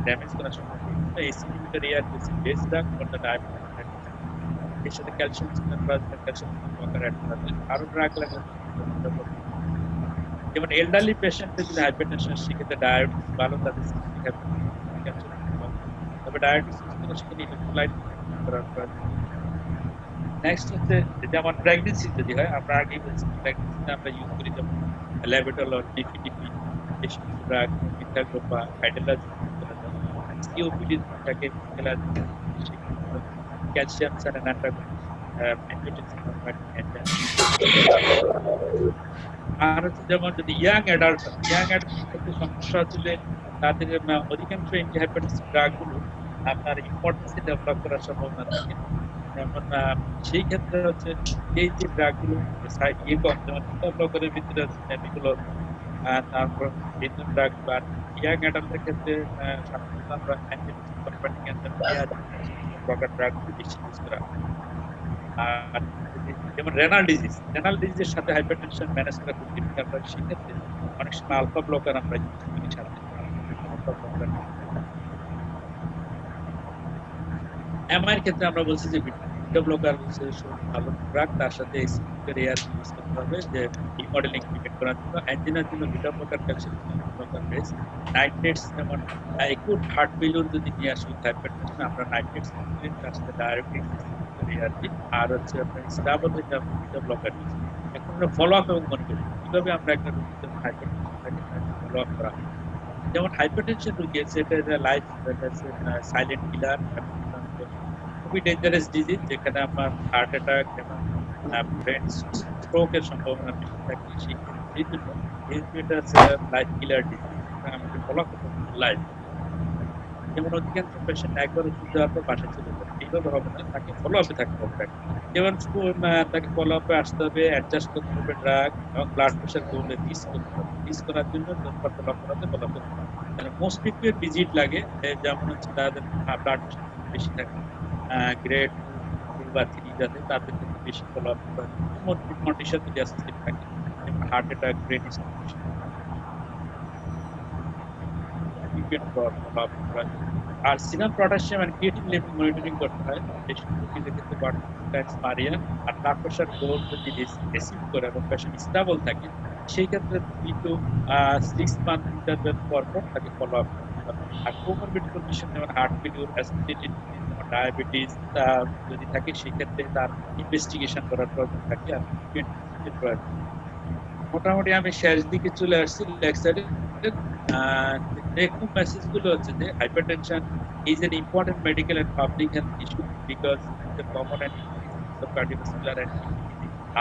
Speaker 1: ড্যামেজ করার সম্ভাবনা। এসি ইনহিবিটর এআরবি হচ্ছে best drug for the diabetes. এর সাথে ক্যালসিয়াম চ্যানেল ব্লকার অ্যাড করা যায়। আরো ড্রাগ লাগে, যেমন এল্ডারলি পেশেন্টদের যদি হাইপারটেনশন, সেক্ষেত্রে ডায়াবেটিস ভালো, তাদের তবে ডায়াবেটিস সেখানে ইলেক্ট্রোলাইট করার প্রয়োজন। নেক্সট হচ্ছে যেমন প্রেগনেন্সি যদি হয়, আমরা আগেই বলছি প্রেগনেন্সিতে আমরা ইউজ করি যেমন ল্যাবেটলল, ডিপিডিপি, বেশি কিছু ড্রাগ, মিথাগ্লোপা, হাইড্রোলাজিন, সিওপিডি থাকে, ক্যালসিয়াম চ্যানেল অ্যান্টাগনিস্ট, আর হচ্ছে যেমন যদি ইয়াং অ্যাডাল্ট ক্ষেত্রে সমস্যা হচ্ছে যে তাদের অধিকাংশ অ্যান্টিহাইপারটেনসিভ ড্রাগগুলো আপনার ইম্পর্টেন্সে ডেভেলপ করার সম্ভাবনা থাকে। যেমন সেই ক্ষেত্রে হচ্ছে এই যে ড্রাগগুলো কম, যেমন বিটা ব্লকারের ভিতরে আছে নেবিকুলর, তারপর বিভিন্ন ড্রাগ বা ইয়াং অ্যাডাল্টের ক্ষেত্রে সাধারণত আমরা ব্লকার ড্রাগগুলো বেশি ইউজ করা হয়। আর যেমন রেনাল ডিজিজের সাথে হাইপারটেনশন ম্যানেজ করা খুব ডিফিকাল্ট হয়, সেক্ষেত্রে অনেক সময় আলফা ব্লকার আমরা ইউজ করি সাথে। এমআইয়ের ক্ষেত্রে আমরা বলছি যে বিটা ব্লকার হচ্ছে ভালো ড্রাগ, তার সাথে এয়ার ইউজ করতে হবে যে রিমডেলিং ক্রিয়েট করার জন্য। অ্যাঞ্জিনার জন্য beta blocker, calcium blocker base. Nitrates যেমন একুট হার্ট ফেলিউর যদি নিয়ে আসি হাইপারটেনশন, আমরা নাইট্রেটস তার সাথে ডায়াবেটিস আর হচ্ছে আপনার স্টাবল বিটা ব্লকার ইউজ করি। এখন আমরা ফলো আপ এবং মনিটরিং কিভাবে আমরা একটা রোগীর হাইপারটেনশন ফলো আপ করা, যেমন হাইপারটেনশন রোগী সেটা লাইফ সাইলেন্ট কিলার, খুবই ডেঞ্জারাস ডিজিজ, যেখানে আমার হার্ট অ্যাটাক এবং ব্রেন স্ট্রোকের সম্ভাবনা বেশি থাকে। সেই জন্য এটা লাইফ কিলার ডিজিজ, আমাকে ফলো করতে লাইফ। যেমন অধিকাংশ পেশেন্ট একবার ওষুধ দেওয়ার পর বাসায় চলে যাবে, এইভাবে হবে না, তাকে ফলো আপে থাকতে হবে। যেমন তাকে ফলো আপে আসতে হবে, অ্যাডজাস্ট করতে হবে ড্রাগ, এবং ব্লাড প্রেশার করলে পিস করতে হবে। পিস করার জন্য ফলো করাতে ফলো করতে হবে। মোস্ট ফ্রিকুয়েন্ট ভিজিট লাগে, যেমন হচ্ছে তাদের ব্লাড প্রেশার বেশি থাকে, গ্রেড 2 বা 3 যাতে, তাদের ক্ষেত্রে বেশি ফলো আপ করা হয়। মোরবিড কন্ডিশন যদি অ্যাসোসিয়েট থাকে, যেমন heart attack, brain stroke, follow up করা হয়। আর সিরাম পটাশিয়াম আর ক্রিয়েটিন লেভেল মনিটরিং করতে হয়। পেশেন্ট রোগীদের ক্ষেত্রে মারিয়া আর ব্লাড প্রেশার গোল যদি রিসিভ করে এবং পেশেন্ট স্টেবল থাকে, সেই ক্ষেত্রে 3 to 6 মান্থ ইন্টারভ্যাল পর তাকে ফলো আপ করতে হবে। আর কোমরবিড কন্ডিশন যেমন হার্ট ফেলিউর, অ্যাসিডিটি, ডায়াবেটিস যদি থাকে, সেই ক্ষেত্রে তার ইনভেস্টিগেশন করার প্রয়োজন থাকে আর প্রয়োজন। মোটামুটি আমি শেষ দিকে চলে আসছি লেকচারে। take-home message গুলো হচ্ছে যে hypertension is an important medical and public health issue because it's a common and increasing of cardiovascular and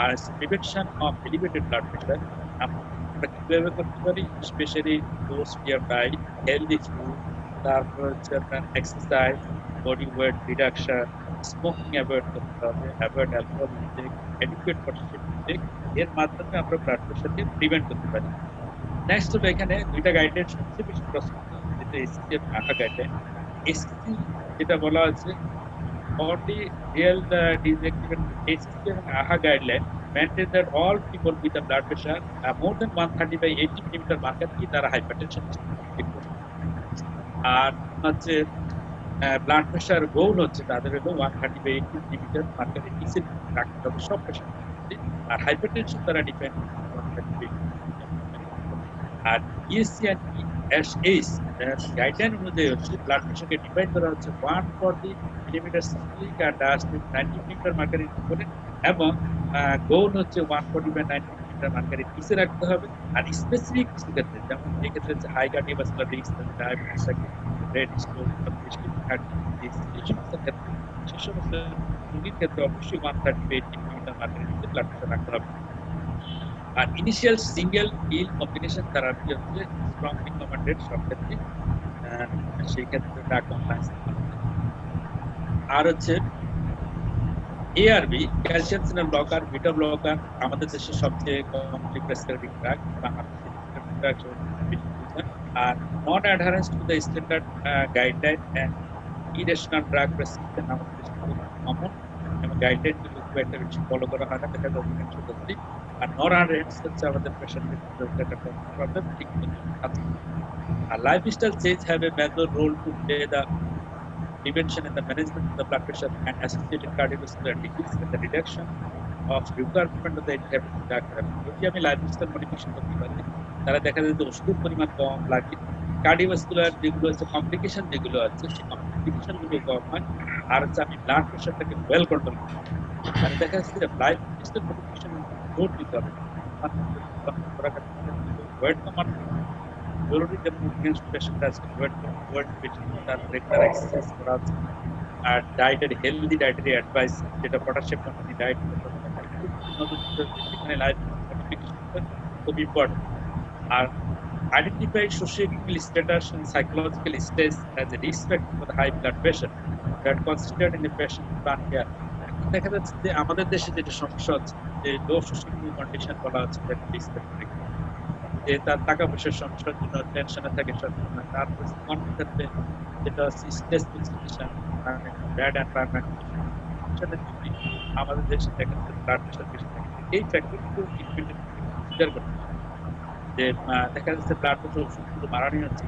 Speaker 1: as prevention of elevated blood pressure আমরা কিভাবে করতে পারি, specially those who have died, healthy food, তারপর হচ্ছে আপনার exercise, body weight reduction, smoking avoid করতে হবে, avoid alcohol intake, adequate potassium intake. এর মাধ্যমে আমরা ব্লাড প্রেশারকে প্রিভেন্ট করতে পারি। নেক্সট হলো এখানে দুইটা গাইডলাইন সবচেয়ে বেশি প্রচলিত, যেটা এসসি এবং আহা গাইডলাইন। এসসি যেটা বলা আছে for the real disease, ACC and AHA guideline maintain that all people with a blood pressure more than 130/80 millimeter marker কি তারা hypertension আর হচ্ছে ব্লাড প্রেশার গোল হচ্ছে তাদের হলো 130/80 millimeter মার্কার নিচে রাখতে হবে সব পেশেন্ট। আর হাইপারটেনশন তারা ডিফাইন 130/80। আর ইএসসি এন্ড এসএইচ গাইডলাইন অনুযায়ী হচ্ছে ব্লাড প্রেশারকে ডিফাইন করা হচ্ছে 140 মিলিমিটার সিস্টেমিক আর ডায়াস্টোলিক 90 মিলিমিটার মার্কারের উপরে, এবং গোল হচ্ছে 140/90 মিলিমিটার মার্কারের নিচে রাখতে হবে। আর স্পেসিফিক কিছু ক্ষেত্রে, যেমন এই ক্ষেত্রে হচ্ছে high cardiovascular risk, diabetes, red stone, এই সমস্ত ক্ষেত্রে, সে সমস্ত রোগীর ক্ষেত্রে অবশ্যই 130/80 মিলিমিটার মার্কারের নিচে ব্লাড প্রেশার রাখতে হবে। আর initial single pill combination therapy হচ্ছে স্ট্রংলি রিকমেন্ডেড সব ক্ষেত্রে, সেই ক্ষেত্রে ড্রাগ কমপ্লায়েন্স। আর হচ্ছে ARB, calcium channel blocker, beta blocker, আমাদের দেশে সবচেয়ে কমনলি প্রেসক্রাইবড ড্রাগ, আর non adherence to the standard guideline and irrational drug prescription আমাদের দেশে খুব কমন, এবং গাইডলাইন গুলো খুব একটা বেশি ফলো করা হয় না, দেখা যায় অধিকাংশ ক্ষেত্রে। আর নন অ্যাডহারেন্স হচ্ছে আমাদের পেশেন্টের একটা প্রবলেম, ঠিক আছে। আর lifestyle change have a major role to play the prevention and the management of the blood pressure and associated cardiovascular disease and the reduction of requirement of the intravenous drug therapy. যদি আমি লাইফস্টাইল মডিফিকেশন করতে পারি, তারা দেখা যায় যে ওষুধের পরিমাণ কম লাগে, কার্ডিওভাস্কুলার যেগুলো আছে কমপ্লিকেশন যেগুলো আছে সেই কমপ্লিকেশন গুলো কম হয়, আর হচ্ছে আমি ব্লাড প্রেশারটাকে ওয়েল কন্ট্রোল করি। মানে দেখা যাচ্ছে যে লাইফস্টাইল মডিফিকেশন জোর দিতে হবে, ওয়েট কমানো জরুরি, যেমন পেশেন্ট আছে ওয়েট বেশি, তার রেগুলার এক্সারসাইজ করা আছে, আর ডায়েটের হেলদি ডায়েটারি অ্যাডভাইস, যেটা পটাশিয়াম কন্টেন্ট ডায়েট, সেখানে লাইফ মডিফিকেশন খুব ইম্পর্টেন্ট। আর identify socioeconomic status and psychological stage as a risk factor for high blood pressure that considered in a patient plan care. দেখা যাচ্ছে যে আমাদের দেশে যেটা সমস্যা হচ্ছে যে লো সোশিওইকোনমিক কন্ডিশন বলা হচ্ছে রিস্ক ফ্যাক্টর, যে তার টাকা পয়সার সমস্যার জন্য টেনশনে থাকে সবসময়, তারপর ক্ষেত্রে যেটা স্ট্রেসফুল সিচুয়েশন, ব্যাড এনভায়রনমেন্ট, আমাদের দেশে দেখা যাচ্ছে ব্লাড প্রেশার বেশি থাকে। এই ফ্যাক্টরগুলো কনসিডার করতে হবে, যে দেখা যাচ্ছে ব্লাড প্রেশার ওষুধগুলো বাড়ানো হচ্ছে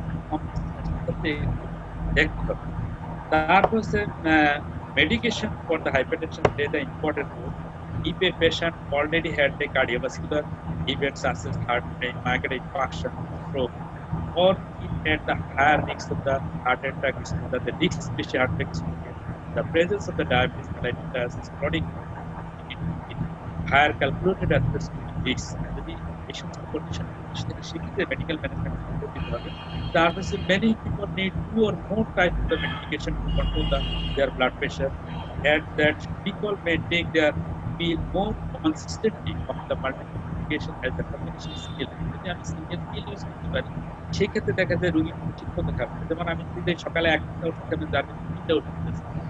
Speaker 1: দেখতে হবে। তারপর হচ্ছে medication for the hypertension play the important role. If a patient already had a cardiovascular event such as heart attack, migraine infarction, stroke, or it at the higher risk of the heart attack, that the risk especially heart attack, the presence of the diabetes mellitus is chronic, higher calculated aspects of risk. যদি এই সমস্ত কন্ডিশন সেক্ষেত্রে মেডিকেল ম্যানেজমেন্ট করতে হবে। তারপর many people need 2 or more types of the medication to control their blood pressure, and that people may take their pill more consistently of the multiple medication as a combination skill. যদি আমি সিঙ্গেল পিল ইউজ করতে পারি, সেক্ষেত্রে দেখা যায় রোগী ঠিক মতো খাবে। যেমন আমি যদি সকালে একটা ওষুধ খাবে, যাবে 3টা ওষুধ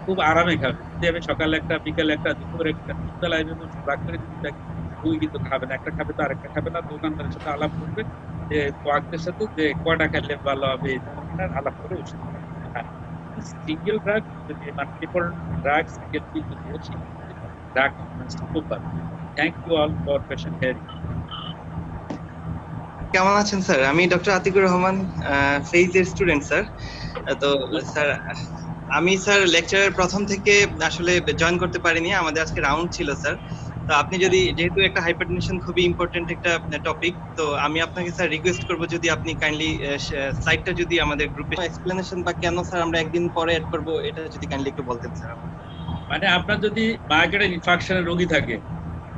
Speaker 1: খুব আরামে খাবে। যদি আমি সকালে একটা, বিকালে একটা, দুপুরে একটা, 3 বেলায় ডাক্তারে যদি দেখি, রোগী কিন্তু খাবে না, একটা খাবে তো আরেকটা খাবে না, দোকানদারের সাথে আলাপ করবে, যে কোয়াকদের সাথে যে কয়টা খেলে ভালো হবে, এই ধরনের আলাপ করে ওষুধ খাবে। সিঙ্গেল ড্রাগ যদি মাল্টিপল ড্রাগ সিঙ্গেল পিল যদি হচ্ছে ড্রাগ খুব ভালো। Thank you all for patient hearing.
Speaker 3: কেমন আছেন স্যার? আমি ডক্টর আতিকুর রহমান, ফেইজের স্টুডেন্ট স্যার। তো স্যার আমি স্যার লেকচারের প্রথম থেকে আসলে জয়েন করতে পারিনি, আমাদের আজকে রাউন্ড ছিল স্যার। তো আপনি যদি, যেহেতু একটা হাইপারটেনশন খুবই ইম্পর্টেন্ট একটা টপিক, তো আমি আপনাকে স্যার রিকোয়েস্ট করব যদি আপনি কাইন্ডলি স্লাইডটা যদি আমাদের গ্রুপে এক্সপ্লেনেশন বা কেন স্যার আমরা একদিন পরে অ্যাড করব, এটা যদি কাইন্ডলি একটু বলতেন স্যার।
Speaker 1: মানে আপনার যদি মাইগ্রেন ইনফেকশনের রোগী থাকে,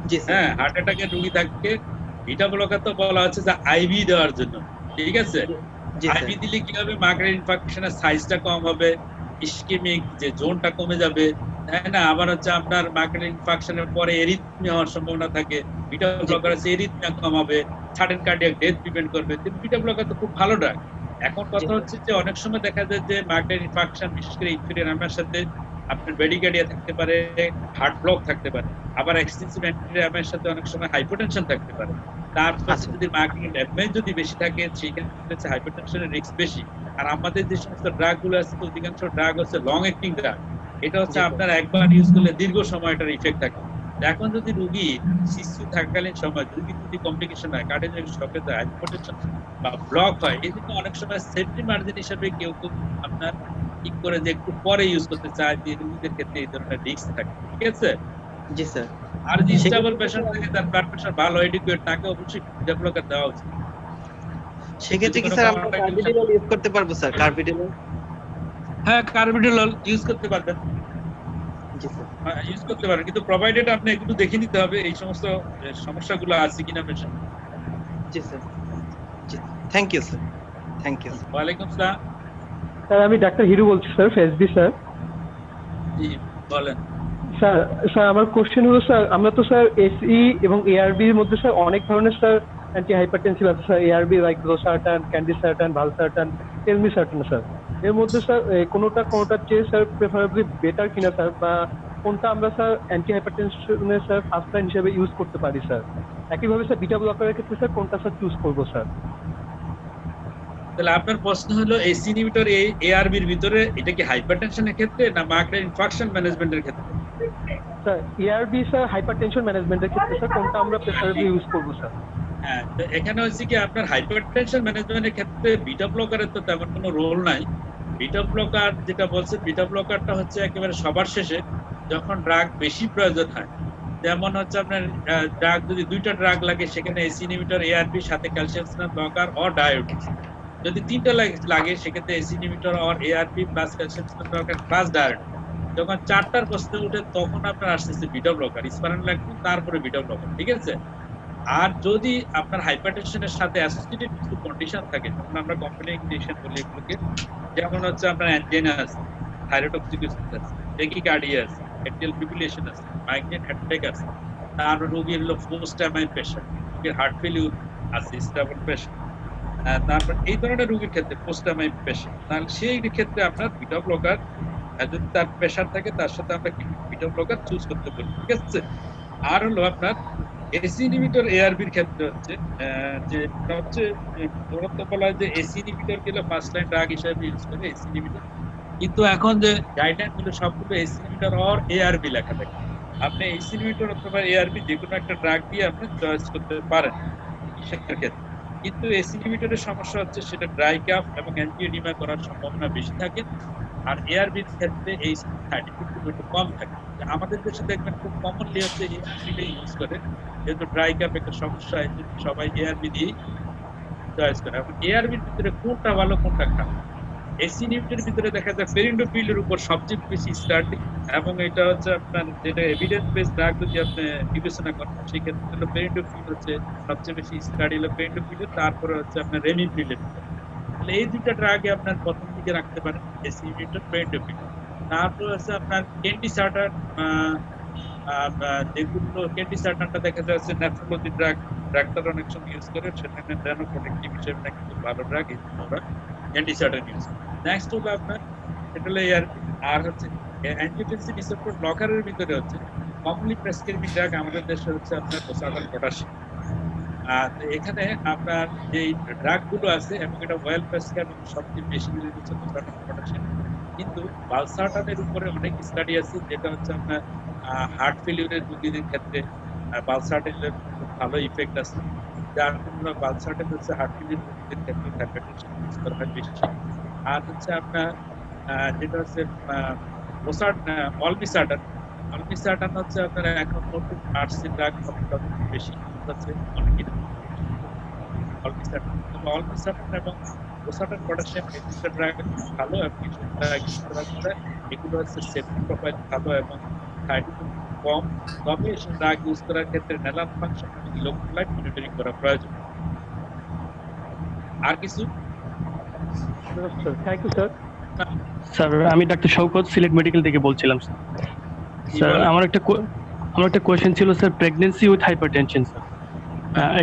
Speaker 3: জি স্যার,
Speaker 1: হার্ট অ্যাটাকের রোগী থাকে, বিটা ব্লকার তো বলা হচ্ছে যে আইভি দেওয়ার জন্য, ঠিক আছে? আইভি দিলে কি হবে? মাইগ্রেন ইনফেকশনের সাইজটা কম হবে, ইসকেমিক যে জোনটা কমে যাবে, তাই না? আবার হচ্ছে আপনার মাইগ্রেন ইনফেকশনের পরে এরিথমিয়া হওয়ার সম্ভাবনা থাকে, বিটা ব্লকার আছে এরিথমিয়া কম হবে, সাডেন কার্ডিয়াক ডেথ প্রিভেন্ট করবে। বিটা ব্লকার তো খুব ভালো ড্রাগ, এখন কথা হচ্ছে যে অনেক সময় দেখা যায় যে মাইগ্রেন ইনফাকশন, বিশেষ করে ইনফেরিয়র আমার সাথে আপনার ব্রেডিকার্ডিয়া থাকতে পারে, হার্ট ব্লক থাকতে পারে, আবার এক্সটেন্সিভ অ্যান্টিরিয়ামের সাথে অনেক সময় হাইপারটেনশন থাকতে পারে। তার সাথে যদি মাইগ্রেন ড্যামেজ যদি বেশি থাকে, সেক্ষেত্রে হাইপারটেনশনের রিস্ক বেশি। আর আমাদের যে সমস্ত ড্রাগ গুলো আছে, অধিকাংশ ড্রাগ হচ্ছে লং অ্যাক্টিং ড্রাগ। এটা হচ্ছে আপনার একবার ইউজ করলে দীর্ঘ সময় এটার ইফেক্ট থাকে। এখন যদি রোগী শিশু থাকাকালীন সময় যদি কমপ্লিকেশন হয়, কার্ডিয়াক শকে যায়, হাইপারটেনশন বা ব্লক হয়, এই জন্য অনেক সময় সেফটি মার্জিন হিসেবে কেউ আপনার ঠিক করে যে একটু পরে ইউজ করতে চায়, যে রোগীদের ক্ষেত্রে এই ধরনের রিস্ক থাকে। ঠিক আছে?
Speaker 3: জি স্যার।
Speaker 1: আর যে স্টেবল পেশেন্ট থাকে, তার ব্লাড প্রেশার ভালো, এডিকুয়েট, তাকে অবশ্যই বিটা ব্লকার দেওয়া উচিত।
Speaker 3: সেক্ষেত্রে কি স্যার আমরা কার্বিডিনল ইউজ করতে পারবো স্যার? কার্বিডিনল?
Speaker 1: হ্যাঁ, কার্বিডিনল ইউজ করতে পারবেন,
Speaker 3: জি স্যার।
Speaker 1: ইউজ করতে পারেন, কিন্তু প্রোভাইডেড আপনি একটু দেখে নিতে হবে এই সমস্ত সমস্যাগুলো আছে কিনা পেশেন্ট।
Speaker 3: জি স্যার। জি, thank you sir. Thank you.
Speaker 1: ওয়ালাইকুম আসসালাম।
Speaker 5: স্যার আমি ডাক্তার হিরু বলছি স্যার, ফেসবি স্যার।
Speaker 1: জি বলেন।
Speaker 5: স্যার আমার কোশ্চেন হলো স্যার, আমরা তো স্যার এসই এবং এআরবি এর মধ্যে স্যার অনেক ধরনের স্যার অ্যান্টি হাইপারটেনসিভ আছে sir. ARB like losartan, candesartan, valsartan, telmisartan sir. এর মধ্যে স্যার কোনোটার চেয়ে স্যার প্রেফারেবলি বেটার কিনা স্যার, বা কোনটা আমরা স্যার অ্যান্টি হাইপারটেনশনের স্যার ফার্স্ট লাইন হিসেবে ইউজ করতে পারি স্যার? একইভাবে স্যার বিটা ব্লকারের ক্ষেত্রে স্যার কোনটা স্যার চুজ করবো স্যার?
Speaker 1: তাহলে আপনার প্রশ্ন হলো এসি ইনহিবিটর এআরবির ভিতরে এটা কি হাইপারটেনশনের ক্ষেত্রে না মাইগ্রেন ইনফাকশন ম্যানেজমেন্টের ক্ষেত্রে?
Speaker 5: স্যার এআরবি স্যার হাইপারটেনশন ম্যানেজমেন্টের ক্ষেত্রে স্যার কোনটা আমরা প্রেফারেবলি ইউজ করবো স্যার?
Speaker 1: হ্যাঁ, তো এখানে হচ্ছে কি আপনার হাইপারটেনশন ম্যানেজমেন্টের ক্ষেত্রে বিটা ব্লকারের তো তেমন কোনো রোল নাই। বিটা ব্লকার যেটা বলছে, বিটা ব্লকারটা হচ্ছে একেবারে সবার শেষে, যখন ড্রাগ বেশি প্রয়োজন হয়। যেমন হচ্ছে আপনার ড্রাগ যদি 2টা ড্রাগ লাগে, সেখানে এসি ইনহিবিটর, এআরবি, সাথে ক্যালসিয়াম চ্যানেল ব্লকার অর ডায়োডিন। যদি 3টা লাগে, সেক্ষেত্রে ACE inhibitor or ARB plus calcium channel blocker plus ডায়োডিন। যখন 4টার প্রশ্ন উঠে, তখন আপনার আসতেছে বিটা ব্লকার, স্পারোনলাইসিন, তারপরে বিটা ব্লকার। ঠিক আছে? আর যদি আপনার হাইপারটেনশনের সাথে অ্যাসোসিয়েটেড কিছু কন্ডিশন থাকে, তখন আমরা কমপ্লিকেশন কন্ডিশন বলি এগুলোকে। যেমন হচ্ছে আপনার অ্যানজিনা আছে, থাইরয়েডক্সিকোসিস আছে, টেকিকার্ডিয়া আছে, এট্রিয়াল ফিব্রিলেশন আছে, মাইগ্রেন অ্যাটাক আছে, তারপর রোগীর হলো পোস্ট টাইমাইল প্রেশার, রোগীর হার্ট ফেলিউর আছে, স্টেবল প্রেশার, তারপর এই ধরনের রোগীর ক্ষেত্রে পোস্ট টাইমাইল প্রেশার, তাহলে সেই ক্ষেত্রে আপনার বিটা ব্লকার, যদি তার প্রেশার থাকে, তার সাথে আমরা বিটা ব্লকার চুজ করতে পারি। ঠিক আছে? আর হলো আপনার এসি ইনহিবিটর এআরবির ক্ষেত্রে হচ্ছে যে মূলত বলা হয় যে এসি ইনহিবিটর গুলো ফার্স্ট লাইন ড্রাগ হিসেবে ইউজ করে এসি ইনহিবিটর, কিন্তু এখন যে গাইডলাইন গুলো সবগুলো এসি ইনহিবিটর অর এআরবি লেখা থাকে। আপনি এসি ইনহিবিটর অথবা এআরবি যে কোনো একটা ড্রাগ দিয়ে আপনি চয়েস করতে পারেন সেটার ক্ষেত্রে। কিন্তু এসি ইনহিবিটরের সমস্যা হচ্ছে সেটা ড্রাই কাফ এবং অ্যান্টিএডিমা করার সম্ভাবনা বেশি থাকে, আর এআরবির ক্ষেত্রে এই সাইড ইফেক্ট একটু কম থাকে। আমাদের দেশে দেখবেন খুব কমনলি হচ্ছে এআরবি ইউজ করে, যেহেতু ড্রাই কাপ একটা সমস্যা, এই জন্য সবাই এআরবি দিয়ে চয়েস করে। এখন এআরবির ভিতরে কোনটা ভালো কোনটা খারাপ, এসি ইনহিবিটরের ভিতরে দেখা যায় ফেরিন্ডোপিলের উপর সবচেয়ে বেশি স্টাডি, এবং এটা হচ্ছে আপনার যেটা এভিডেন্স বেস ড্রাগ যদি আপনি বিবেচনা করেন, সেই ক্ষেত্রে হলো ফেরিন্ডোপিল হচ্ছে সবচেয়ে বেশি স্টাডি হলো ফেরিন্ডোপিল, তারপরে হচ্ছে আপনার রেমিপিলের। তাহলে এই 2টা ড্রাগে আপনার প্রথম দিকে রাখতে পারেন, এসি ইনহিবিটর, ফেরিন্ডোপিল। তারপর হচ্ছে আপনার ক্যান্ডিসার্টান, যেগুলো ক্যান্ডিসার্টানটা দেখা যাচ্ছে নেফ্রোলজি ড্রাগ, ডাক্তার অনেক সময় ইউজ করে, সেখানে রেনোপ্রোটেক্টিভ হিসেবে নাকি খুব ভালো ড্রাগ, এই জন্য আমরা ক্যান্ডিসার্টান ইউজ করি। নেক্সট হলো আপনার এটা হলো এআরবি। আর হচ্ছে অ্যাঞ্জিওটেনসিন রিসেপ্টর ব্লকারের ভিতরে হচ্ছে কমনলি প্রেসক্রাইবড ড্রাগ আমাদের দেশে হচ্ছে আপনার লোসার্টান, পটাশিয়াম। আর এখানে আপনার যে ড্রাগ গুলো আছে, এবং এটা ওয়েল প্রেসক্রাইব এবং সবচেয়ে বেশি ইউজ হচ্ছে লোসার্টান, পটাশিয়াম। কিন্তু ভালসার্টানের উপরে অনেক স্টাডি আছে, যেটা হচ্ছে আপনার হার্ট ফেলিউরের রোগীদের ক্ষেত্রে ভালসার্টানের খুব ভালো ইফেক্ট আছে, যার জন্য ভালসার্টান হচ্ছে হার্ট ফেলিউর রোগীদের ক্ষেত্রে হাইপারটেনশন ইউজ করা হয় বেশি। আর হচ্ছে আপনার যেটা হচ্ছে অলমিসার্টান হচ্ছে আপনার এখন নতুন আর্টসি ড্রাগ বেশি হচ্ছে অনেকের অলমিসার্টান এবং লোসার্টান, পটাশিয়াম, এই 2টা ড্রাগ ভালো, এবং কিছু ড্রাগ এগুলো হচ্ছে সেফটি প্রোফাইল ভালো এবং সাইড ইফেক্ট কম। তবে এই ড্রাগ ইউজ করার ক্ষেত্রে ন্যালান ফাংশন এবং ইলেকট্রোলাইট মনিটরিং করা প্রয়োজন। আর কিছু?
Speaker 5: Thank you sir.
Speaker 6: স্যার আমি ডাক্তার শওকত, সিলেট মেডিকেল থেকে বলছিলাম স্যার। স্যার আমার একটা কোয়েশ্চেন ছিল sir, pregnancy with hypertension sir.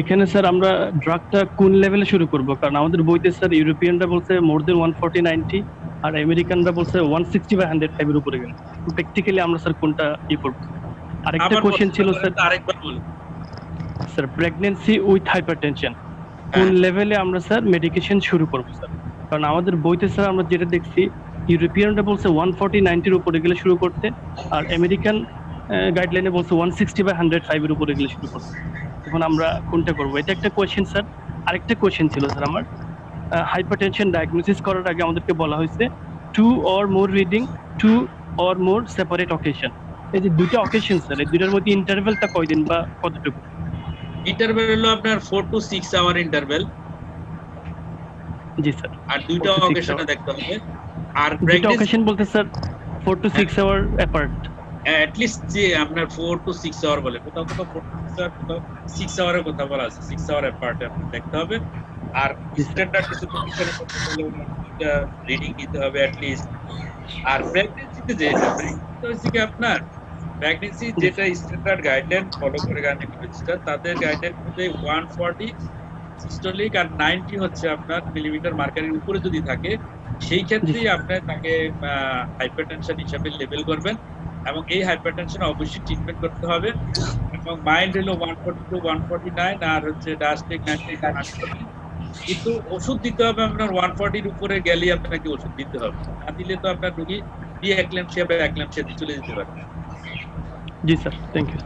Speaker 6: এখানে স্যার আমরা ড্রাগটা কোন লেভেলে শুরু করব, কারণ আমাদের বইতে স্যার ইউরোপিয়ানরা বলছে মোর দেন 140-90 আর আমেরিকানরা বলছে 160/105 এর উপরে গেল। প্র্যাকটিক্যালি আমরা স্যার কোনটা করব? আরেকটা
Speaker 1: আমার
Speaker 6: কোশ্চেন ছিল স্যার,
Speaker 1: আরেকবার বলুন।
Speaker 6: স্যার প্রেগন্যান্সি উইথ হাইপারটেনশন কোন লেভেলে আমরা স্যার মেডিকেশন শুরু করব স্যার? কারণ আমাদের বইতে স্যার আমরা যেটা দেখছি ইউরোপিয়ানরা বলছে 140-90 এর উপরে গেলে শুরু করতে, আর আমেরিকান গাইডলাইনে বলছে 160/105 এর উপরে গেলে শুরু করতে। এখন আমরা কোনটা করব? এটা একটা কোয়েশ্চেন স্যার। আরেকটা কোয়েশ্চেন ছিল স্যার আমার, হাইপারটেনশন ডায়াগনোসিস করার আগে আমাদেরকে বলা হয়েছে 2 or more reading 2 or more separate occasion. এই যে দুইটা অকেশন স্যার, এই দুইটার মধ্যে ইন্টারভ্যালটা কয়দিন বা কতটুকু?
Speaker 1: ইন্টারভেল হলো আপনার 4 to 6 আওয়ার ইন্টারভেল,
Speaker 6: জি স্যার।
Speaker 1: আর দুইটা
Speaker 6: 4 to 6
Speaker 1: অকেশনে
Speaker 6: hour।
Speaker 1: দেখতে হবে। আর
Speaker 6: দুইটা
Speaker 1: প্রেগন্যান্সি
Speaker 6: অকেশন বলতে sir 4 to 6 hour apart.
Speaker 1: at least যে আপনার 4 to 6 আওয়ার বলে, কোথাও কোথাও 4 to 6 আওয়ার, কোথাও 6 আওয়ারের কথা বলা আছে, 6 আওয়ার অ্যাপার্ট দেখতে হবে। আর স্ট্যান্ডার্ড কিছু কন্ডিশনে করতে হলে দুইটা রিডিং নিতে হবে at least। আর প্রেগন্যান্সিতে যেটা হচ্ছে কি আপনার প্রেগন্যান্সি যেটা স্ট্যান্ডার্ড গাইডলাইন ফলো করে গাইনোকোলজিস্টরা, তাদের গাইডলাইন অনুযায়ী 140 সিস্টোলিক আর 90 হচ্ছে আপনার মিলিমিটার মার্কারের উপরে যদি থাকে, সেই ক্ষেত্রেই আপনি তাকে হাইপারটেনশন হিসাবে লেবেল করবেন, এবং এই হাইপারটেনশন অবশ্যই ট্রিটমেন্ট করতে হবে। এবং মাইল্ড হলো 142 149 আর হচ্ছে ডায়াস্টিক 90। কিন্তু ওষুধ দিতে হবে আপনার 140 এর উপরে গেলেই আপনাকে ওষুধ দিতে হবে, না দিলে তো আপনার রোগী প্রি-এক্ল্যাম্পসিয়া বা এক্ল্যাম্পসিয়াতে চলে যেতে পারে।
Speaker 6: জি স্যার, থ্যাংক ইউ।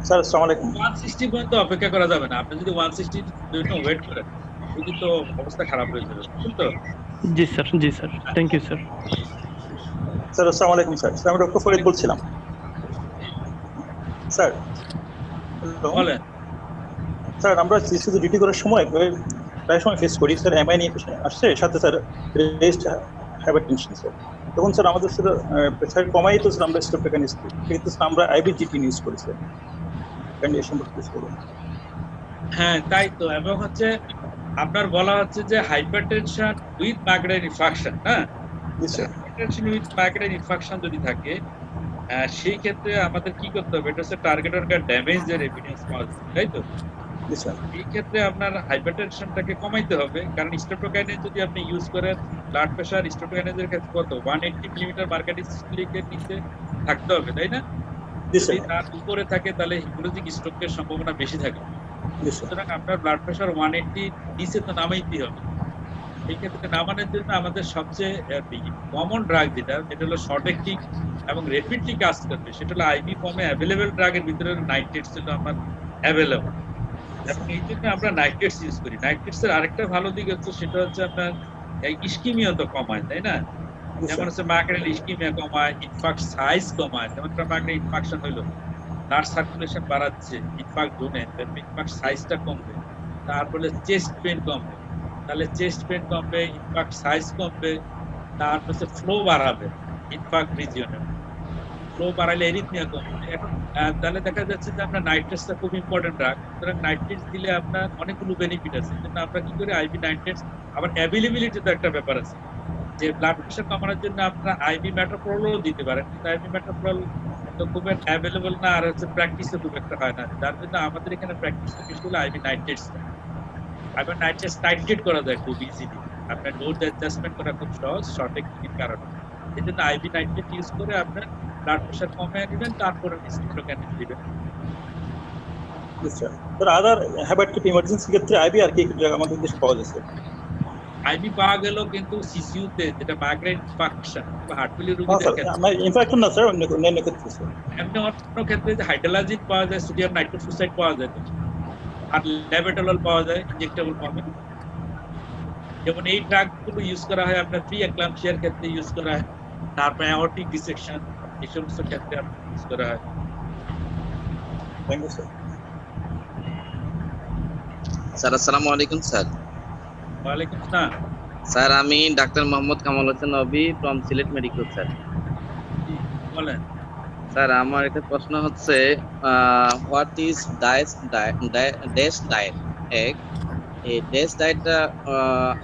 Speaker 7: স্যার আসসালামু আলাইকুম।
Speaker 1: 160 পর্যন্ত অপেক্ষা করা যাবে না, আপনি যদি 160 জন্য ওয়েট করেন রোগী তো অবস্থা খারাপ হয়ে যাবে, বুঝলেন তো?
Speaker 6: জি স্যার, জি sir, thank you sir.
Speaker 7: Sir আসসালামু আলাইকুম স্যার। স্যার আমি ডক্টর ফরিদ বলছিলাম। Sir hello.
Speaker 1: বলেন।
Speaker 7: স্যার আমরা সিসিতে ডিউটি করার সময় প্রায় সময় ফেস করি স্যার, এমআই নিয়ে আসছে, সাথে স্যার রেস্ট হাইপারটেনশন স্যার। তখন স্যার আমাদের স্যার প্রেসার কমাই তো স্যার আমরা স্টেপটেকান ইউজ করি, কিন্তু স্যার আমরা আইবিজিটি ইউজ করি স্যার। কন্ডিশন ইউজ করি।
Speaker 1: হ্যাঁ তাই তো, এবং হচ্ছে আপনার বলা হচ্ছে যে হাইপারটেনশন উইথ মাইগ্রেন ইনফাকশন, হ্যাঁ
Speaker 7: জি sir.
Speaker 1: Hypertension with migraine infarction যদি থাকে, সেই ক্ষেত্রে আমাদের কি করতে হবে? এটা হচ্ছে টার্গেট অর্গান ড্যামেজের এভিডেন্স পাওয়া যাচ্ছে, তাই তো?
Speaker 7: জি স্যার।
Speaker 1: এই ক্ষেত্রে আপনার হাইপারটেনশনটাকে কমাইতে হবে, কারণ স্টেপটোকাইনেজ যদি আপনি ইউজ করেন, ব্লাড প্রেশার স্টেপটোকাইনেজের ক্ষেত্রে কত 180 মিলিমিটার মার্কারি সিস্টোলিকের নিচে থাকতে হবে, তাই না?
Speaker 7: জি
Speaker 1: যদি
Speaker 7: স্যার।
Speaker 1: তার উপরে থাকে তাহলে হিমোরেজিক স্ট্রোকের সম্ভাবনা বেশি থাকে।
Speaker 7: জি স্যার।
Speaker 1: সুতরাং আপনার ব্লাড প্রেশার 180 নিচে তো নামাইতেই হবে। এই ক্ষেত্রে নামানোর জন্য আমাদের সবচেয়ে কমন ড্রাগ যেটা হলো শর্ট অ্যাক্টিং এবং র্যাপিডলি কাজ করবে, সেটা হলো আইভি ফর্মে অ্যাভেলেবেল ড্রাগের ভিতরে নাইট্রেটস যেটা আমার অ্যাভেলেবল, এবং এই জন্য আমরা নাইট্রেটস ইউজ করি। নাইট্রেটস এর আরেকটা ভালো দিক হচ্ছে সেটা হচ্ছে আপনার ইস্কিমিয়া তো কমায়, তাই না? যেমন হচ্ছে মাইগ্রেন ইস্কিমিয়া কমায়, ইনফাক্ট সাইজ কমায়। যেমন মাইগ্রেন ইনফাকশন হইলো, ব্লাড সার্কুলেশন বাড়াচ্ছে ইনফাক্ট জোনে, ইনফাক্ট সাইজটা কমবে, তারপরে চেস্ট পেন কমবে, তাহলে চেস্ট পেন কমবে, ইনফাক্ট সাইজ কমবে, তারপরে ফ্লো বাড়াবে ইনফাক্ট রিজিয়নে, ফ্লো বাড়াইলে এরিথমিয়া কমবে। এখন তাহলে দেখা যাচ্ছে যে আপনার নাইট্রেটসটা খুব ইম্পর্টেন্ট ড্রাগ, সুতরাং নাইট্রেটস দিলে আপনার অনেকগুলো বেনিফিট আছে। এই জন্য আমরা কি করি আইভি নাইট্রেটস। আবার অ্যাভেলেবিলিটি তো একটা ব্যাপার আছে, যে ব্লাড প্রেশার কমানোর জন্য আপনারা আইভি ম্যাটোপ্রোলও দিতে পারেন, কিন্তু আইভি ম্যাটোপ্রোল তো খুব অ্যাভেলেবল না, আর হচ্ছে প্র্যাকটিসে খুব একটা হয় না, যার জন্য আমাদের এখানে প্র্যাকটিস বেশি হলো আইভি নাইট্রেটস। আইভি নাইট্রেটস টাইট্রেট করা যায় খুব ইজিলি, আপনার ডোজ অ্যাডজাস্টমেন্ট করা খুব সহজ শর্ট অ্যাক্টিং কারণে। এই জন্য আইভি নাইট্রেট ইউজ করে আপনার ব্লাড প্রেশার কমিয়ে নেবেন, তারপরে স্টেপটোকাইনেজ দিবেন।
Speaker 7: জি স্যার। স্যার আদার হাইপারটেনশন ইমার্জেন্সি ক্ষেত্রে আইবি আর কি ড্রাগ আমাদের দেশে পাওয়া যায় স্যার?
Speaker 1: আইভি পাওয়া গেল কিন্তু সিসিইউতে, যেটা মাইগ্রেন ইনফাকশন বা হার্ট ফেলিয়ার
Speaker 7: হ্যাঁ
Speaker 1: রোগীদের
Speaker 7: স্যার,
Speaker 1: ক্ষেত্রে।
Speaker 7: আমার ইনফেকশন না স্যার, অন্য ক্ষেত্রে স্যার।
Speaker 1: এমনি অন্য ক্ষেত্রে যে হাইড্রোলাজিন পাওয়া যায়, সোডিয়াম নাইট্রোফোসাইড পাওয়া যায়, আর ল্যাবেটলল পাওয়া যায় ইনজেক্টেবল ফর্মে। যেমন এই ড্রাগগুলো ইউজ করা হয় আপনার প্রি এক্লাম্পসিয়ার ক্ষেত্রে ইউজ করা হয়, তারপরে অ্যাওর্টিক ডিসেকশন এই সমস্ত ক্ষেত্রে ইউজ করা হয়।
Speaker 7: Thank you sir.
Speaker 8: স্যার আসসালামু আলাইকুম স্যার।
Speaker 1: ওয়ালাইকুম আসসালাম।
Speaker 8: স্যার আমি ডাক্তার মোহাম্মদ কামাল হোসেন নবী ফ্রম সিলেট মেডিকেল স্যার।
Speaker 1: বলেন।
Speaker 8: স্যার আমার একটা প্রশ্ন হচ্ছে হোয়াট ইজ ড্যাশ ডায়েট? এই ড্যাশ ডায়েটটা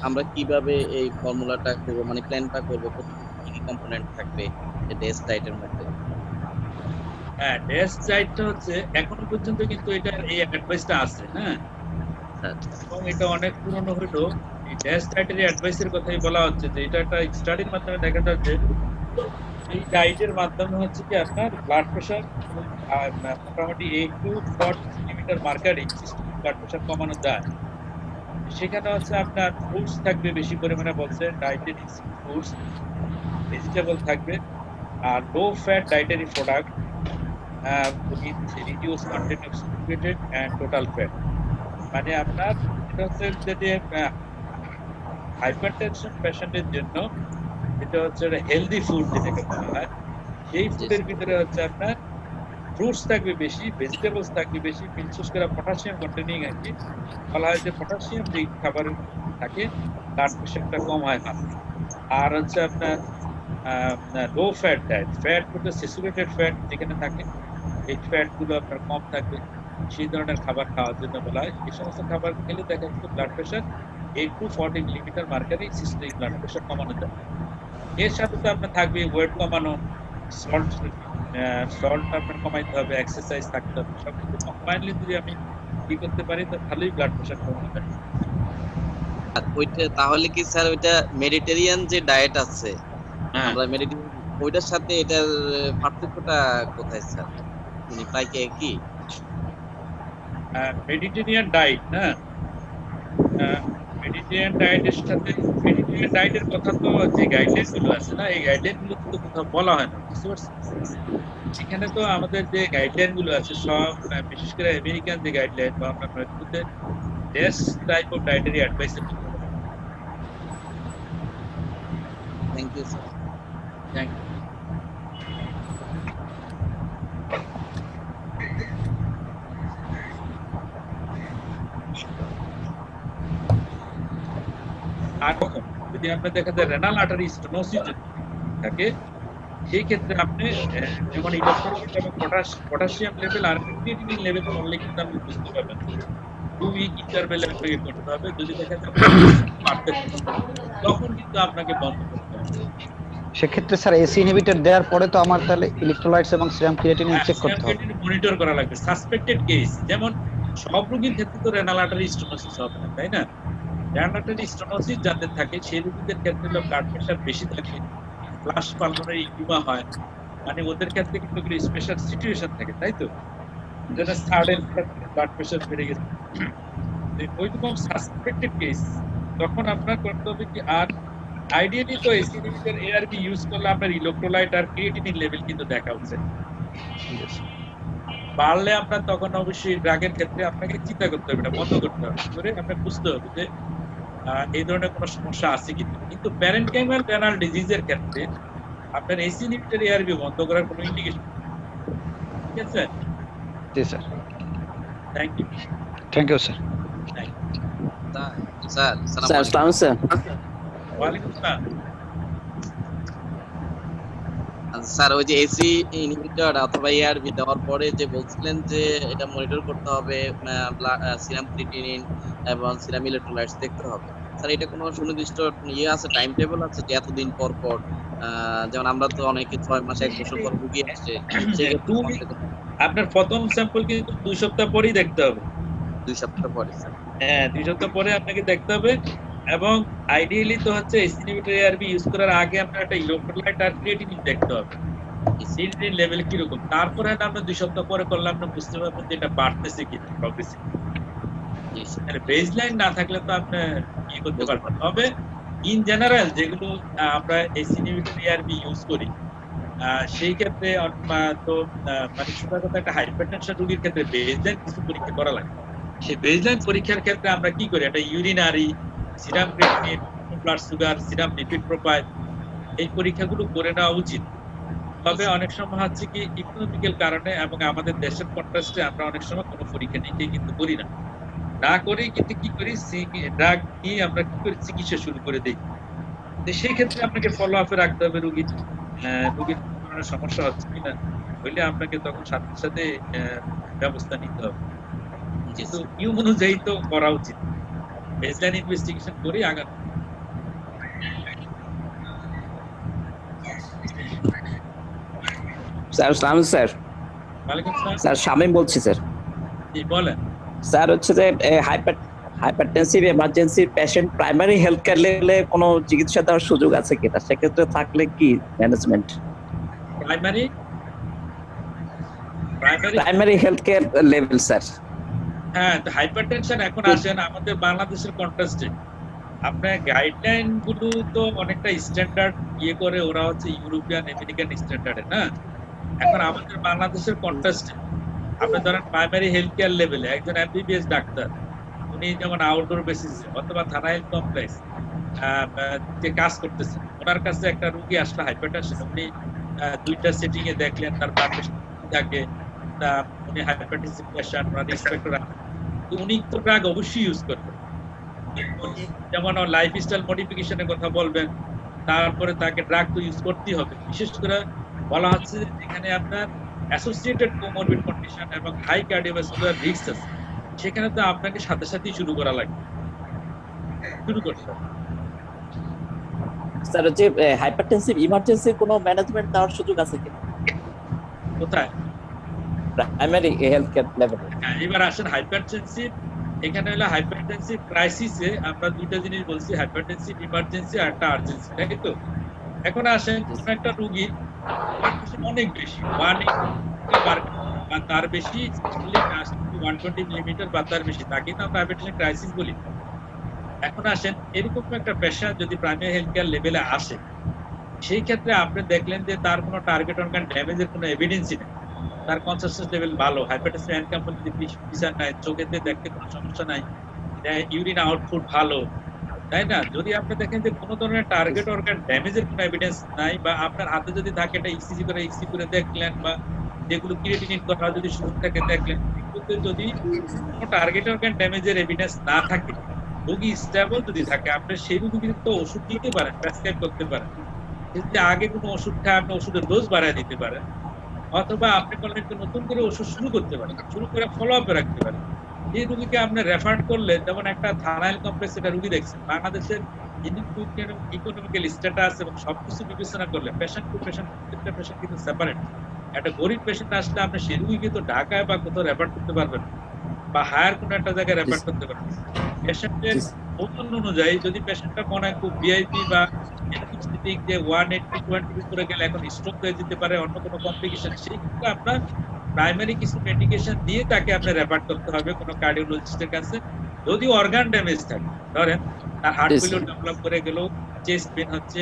Speaker 8: আমরা কিভাবে এই ফর্মুলাটা করব, মানে প্ল্যানটা করব, কি কি কম্পোনেন্ট থাকবে এই ড্যাশ ডায়েটের মধ্যে?
Speaker 1: হ্যাঁ, ডেস্ক ডায়েটটা হচ্ছে এখনো পর্যন্ত কিন্তু এটার এই অ্যাডভাইসটা আছে, হ্যাঁ? এবং এটা অনেক পুরনো হইলো। এই ডেস্ক ডায়েটের অ্যাডভাইসের কথাই বলা হচ্ছে যে এটা একটা স্টাডির মাধ্যমে দেখা যাচ্ছে এই ডায়েটের মাধ্যমে হচ্ছে কি আপনার ব্লাড প্রেশার মোটামুটি 8 to 40 centimetre mercury systemic blood pressure কমানো যায়। সেখানে হচ্ছে আপনার ফ্রুটস থাকবে বেশি পরিমাণে বলছে, ডায়েটারি ফ্রুটস, ভেজিটেবল থাকবে, আর low fat dietary product with reduce content of saturated and total fat. মানে আপনার এটা হচ্ছে যে হাইপারটেনশন পেশেন্টের জন্য এটা হচ্ছে হেলদি ফুড যেটাকে বলা হয়, সেই ফুডের ভিতরে হচ্ছে আপনার ফ্রুটস থাকবে বেশি, ভেজিটেবলস থাকবে বেশি, বিশেষ করে পটাশিয়াম কন্টেনিং আর কি। বলা হয় যে পটাশিয়াম যে খাবারের থাকে ব্লাড প্রেশারটা কম হয় না। আর হচ্ছে আপনার লো ফ্যাট ডায়েট, ফ্যাট বলতে স্যাচুরেটেড ফ্যাট যেখানে থাকে এই ফ্যাট গুলো আপনার কম থাকবে, সেই ধরনের খাবার খাওয়ার জন্য বলা হয়। এই সমস্ত খাবার খেলে দেখা যাচ্ছে blood pressure 8 to 40 millimetre mercury systemic blood pressure কমানো যায়। এর সাথে তো আপনার থাকবে ওয়েট কমানো, সল্ট আপনার কমাইতে হবে, এক্সারসাইজ থাকতে হবে, সবকিছু কম্বাইনলি যদি আমি কি করতে পারি তো ভালোই ব্লাড প্রেশার কমানো যায়।
Speaker 8: ওইটা তাহলে কি স্যার ওইটা মেডিটেরিয়ান যে ডায়েট আছে আমরা মেডিটেরিয়ান ওইটার সাথে এটার পার্থক্যটা কোথায় স্যার? মানে প্রায় কি একই?
Speaker 1: মেডিটেরিয়ান ডায়েট না, মেডিটেরিয়ান ডায়েটের সাথে মেডিটেরিয়ান ডায়েটের কথা তো যে গাইডলাইন গুলো আছে না, এই গাইডলাইন গুলো তো কোথাও বলা হয় না, বুঝতে পারছেন? এখানে তো আমাদের যে গাইডলাইন গুলো আছে সব বিশেষ করে আমেরিকান যে গাইডলাইন বা অন্যান্য এগুলোতে ডেস্ক টাইপ অফ ডায়েটারি অ্যাডভাইসের।
Speaker 8: Thank you sir.
Speaker 1: Thank you. আর কখন যদি আপনার দেখা যায় রেনাল আর্টারি স্টেনোসিস থাকে সেই ক্ষেত্রে আপনি যেমন ইলেকট্রোলাইট এবং পটাশিয়াম লেভেল আর ক্রিয়েটিনিন লেভেল করলে কিন্তু আপনি বুঝতে পারবেন 2 উইক ইন্টারভ্যালে আপনাকে করতে হবে। যদি দেখা যায় তখন কিন্তু আপনাকে বন্ধ করতে হবে।
Speaker 9: সেক্ষেত্রে স্যার এসি ইনহিবিটর দেওয়ার পরে তো আমার তাহলে ইলেকট্রোলাইটস এবং সিরাম ক্রিয়েটিনিন চেক করতে হবে,
Speaker 1: মনিটর করা লাগবে। সাসপেক্টেড কেস যেমন সব রোগীর ক্ষেত্রে তো রেনাল আর্টারি স্টেনোসিস হবে না, তাই না? রেনাল আর্টারি স্টেনোসিস যাদের থাকে সেই রোগীদের ক্ষেত্রে ব্লাড প্রেশার বেশি থাকে, ফ্লাশ পালমোনারি ইডিমা হয়, মানে ওদের ক্ষেত্রে কিন্তু স্পেশাল সিচুয়েশন থাকে, তাই তো? যেটা সাডেন ব্লাড প্রেশার বেড়ে গেছে, ওইরকম সাসপেক্টেড কেস তখন আপনার করতে হবে কি, আর আইডিয়ালি তো এসি ইনহিবিটর এআরবি ইউজ করলে আপনার ইলেকট্রোলাইট আর ক্রিয়েটিনিন লেভেল কিন্তু দেখা উচিত। বাড়লে আপনার তখন অবশ্যই ড্রাগের ক্ষেত্রে আপনাকে চিন্তা করতে হবে, না বন্ধ করতে হবে, করে আপনার বুঝতে হবে যে এই ধরনের কোনো সমস্যা আছে কিন্তু প্যারেনকাইমাল রেনাল ডিজিজের ক্ষেত্রে আপনার এসি ইনহিবিটর এআরবি বন্ধ করার কোনো ইন্ডিকেশন। ঠিক আছে?
Speaker 9: জি sir,
Speaker 1: thank you.
Speaker 9: Thank you sir.
Speaker 8: Sir
Speaker 10: sir আসসালামু আলাইকুম।
Speaker 1: ওয়ালাইকুম আসসালাম।
Speaker 8: স্যার ওই যে এসি ইনহিবিটর অথবা এআরবি দেওয়ার পরে যে বলছিলেন যে এটা মনিটর করতে হবে, সিরাম ক্রিয়েটিনিন এবং সিরাম ইলেকট্রোলাইটস দেখতে হবে, স্যার এটা কোনো সুনির্দিষ্ট ইয়ে আছে, টাইম টেবিল আছে যে এতদিন পর পর? যেমন আমরা তো অনেকে 6 মাস 1 বছর পর রুগী আসছে,
Speaker 1: আপনার প্রথম স্যাম্পল কিন্তু 2 সপ্তাহ পরেই দেখতে হবে।
Speaker 8: 2 সপ্তাহ পরে স্যার?
Speaker 1: হ্যাঁ, 2 সপ্তাহ পরে আপনাকে দেখতে হবে। এবং আইডিয়ালি তো হচ্ছে এসি ইনহিবিটর এআরবি ইউজ করার আগে আপনার একটা ইলেকট্রোলাইট আর ক্রিয়েটিনিন দেখতে হবে, ক্রিয়েটিনিন লেভেল কি রকম। তারপরে আপনি 2 সপ্তাহ পরে করলে আপনি বুঝতে পারবেন যে এটা বাড়তেছে কি প্রগ্রেসিভ। মানে বেসলাইন না থাকলে তো আপনি কি করতে পারবেন। তবে ইন জেনারেল যেগুলো আমরা এসি ইনহিবিটর এআরবি ইউজ করি সেই ক্ষেত্রে তো মানে সোজা কথা একটা হাইপারটেনশন রোগীর ক্ষেত্রে বেসলাইন কিছু পরীক্ষা করা লাগে। সেই বেসলাইন পরীক্ষার ক্ষেত্রে আমরা কি করি, একটা urinary, serum creatinine, blood sugar, serum lipid profile, এই পরীক্ষাগুলো করে নেওয়া উচিত। তবে অনেক সময় হচ্ছে কি ইকোনমিক্যাল কারণে এবং আমাদের দেশের কন্ট্রাস্টে আমরা অনেক সময় কোনো পরীক্ষা নিয়ে কিন্তু করি না, না করে কিন্তু কি করি ড্রাগ নিয়ে আমরা কি করি চিকিৎসা শুরু করে দিই। তো সেই ক্ষেত্রে আপনাকে ফলো আপে রাখতে হবে রোগীর সমস্যা হচ্ছে কিনা, হইলে আপনাকে তখন সাথে সাথে ব্যবস্থা নিতে হবে। কিন্তু নিয়ম অনুযায়ী তো করা উচিত, বেসলাইন ইনভেস্টিগেশন করে আগানো।
Speaker 10: স্যার আসসালামু স্যার।
Speaker 1: ওয়ালাইকুম আসসালাম।
Speaker 10: স্যার শামীম বলছি স্যার।
Speaker 1: জি বলেন।
Speaker 10: স্যার হচ্ছে যে hypertensive emergency patient primary health care লেভেলে কোনো চিকিৎসা দেওয়ার সুযোগ আছে কিনা, সেক্ষেত্রে থাকলে কি management?
Speaker 1: Primary
Speaker 10: primary health care level sir.
Speaker 1: হ্যাঁ, তো হাইপারটেনশন এখন আসেন আমাদের বাংলাদেশের কন্টেক্সটে। আপনার গাইডলাইন গুলো তো অনেকটা স্ট্যান্ডার্ড করে, ওরা হচ্ছে ইউরোপিয়ান আমেরিকান স্ট্যান্ডার্ডে না। এখন আমাদের বাংলাদেশের কন্টেক্সটে আপনি ধরেন প্রাইমারি হেলথ কেয়ার লেভেলে একজন এমবিবিএস ডাক্তার, উনি যেমন আউটডোর বেসিসে অথবা থানা হেলথ কমপ্লেক্স যে কাজ করতেছেন, ওনার কাছে একটা রোগী আসলে হাইপারটেনশন, উনি দুইটা সেটিং এ দেখলেন, তার ব্লাড প্রেশার থাকে, উনি হাইপারটেনসিভ পেশেন্ট, ওনার ইন্সপেক্টর, তো উনি তো ড্রাগ অবশ্যই ইউজ করবেন। যেমন লাইফস্টাইল মডিফিকেশনের কথা বলবেন, তারপরে তাকে ড্রাগ তো ইউজ করতেই হবে। বিশেষ করে বলা হচ্ছে যে যেখানে আপনার অ্যাসোসিয়েটেড কোমরবিড কন্ডিশন এবং হাই কার্ডিওভাস্কুলার রিস্ক আছে, সেখানে তো আপনাকে সাথে সাথেই শুরু করা লাগবে, শুরু করতে হবে।
Speaker 10: স্যার হচ্ছে হাইপারটেনসিভ ইমার্জেন্সি কোনো ম্যানেজমেন্ট দেওয়ার সুযোগ আছে কিনা
Speaker 1: কোথায়?
Speaker 10: প্রাইমারি হেলথ কেয়ার লেভেলে?
Speaker 1: এবার আসেন হাইপারটেনসিভ, এখানে হলো হাইপারটেনসিভ ক্রাইসিসে আমরা দুইটা জিনিস বলছি, হাইপারটেনসিভ ইমার্জেন্সি আর একটা আর্জেন্সি, তাই তো? এখন আসেন কোন একটা রোগীর অনেক বেশি 180 বা তার বেশি, 120 মিলিমিটার বা তার বেশি, তাকে তো আমরা হাইপারটেনশন ক্রাইসিস বলি। এখন আসেন এরকম একটা পেশেন্ট যদি প্রাইমারি হেলথ কেয়ার লেভেলে আসে, সেই ক্ষেত্রে আপনি দেখলেন যে তার কোনো টার্গেট অর্গান ড্যামেজের কোনো এভিডেন্সই নেই, তার কনসাসনেস লেভেল ভালো, হাইপারটেনশন এনকাম্পাসিটি বিচার নাই, চোখেতে দেখতে কোনো সমস্যা নাই, ইউরিন আউটপুট ভালো, তাই না? যদি আপনি দেখেন যে কোনো ধরনের টার্গেট অর্গান ড্যামেজের কোনো এভিডেন্স নাই, বা আপনার হাতে যদি থাকে এটা ইসিজি করে দেখলেন, বা যেগুলো ক্রিয়েটিনিন করা যদি শুরু থেকে দেখলেন, এগুলোতে যদি কোনো টার্গেট অর্গান ড্যামেজের এভিডেন্স না থাকে, রোগী স্টেবল যদি থাকে, আপনি সেই রোগী কিন্তু ওষুধ দিতে পারেন, প্রেসক্রাইব করতে পারেন। যদি আগে কোনো ওষুধ খায় আপনি ওষুধের ডোজ বাড়ায় দিতে পারেন, অথবা আপনি করলেন একটু নতুন করে ওষুধ শুরু করতে পারেন, শুরু করে ফলো আপে রাখতে পারেন। এই রোগীকে আপনি রেফার করলে, যেমন একটা থানা হেলথ কমপ্লেক্স এটা রোগী দেখছেন, বাংলাদেশের ইকোনমিক্যাল স্ট্যাটাস এবং সবকিছু বিবেচনা করলে পেশেন্ট টু পেশেন্ট, প্রত্যেকটা পেশেন্ট কিন্তু সেপারেট। একটা গরিব পেশেন্ট আসলে আপনি সেই রোগীকে তো ঢাকায় বা কোথাও রেফার করতে পারবেন, বা হায়ার কোনো একটা জায়গায় রেফার করতে পারবেন। পেশেন্টের ওজন অনুযায়ী যদি পেশেন্টটা মনে হয় খুব ভিআইপি বা যে 180-220 করে গেলে এখন স্ট্রোক হয়ে যেতে পারে, অন্য কোনো কমপ্লিকেশন, সেই ক্ষেত্রে আপনার প্রাইমারি কিছু মেডিকেশন দিয়ে তাকে আপনি রেফার করতে হবে কোনো কার্ডিওলজিস্টের কাছে। যদি অর্গান ড্যামেজ থাকে, ধরেন তার হার্ট ফেলিওর ডেভেলপ করে গেল, চেস্ট পেন হচ্ছে,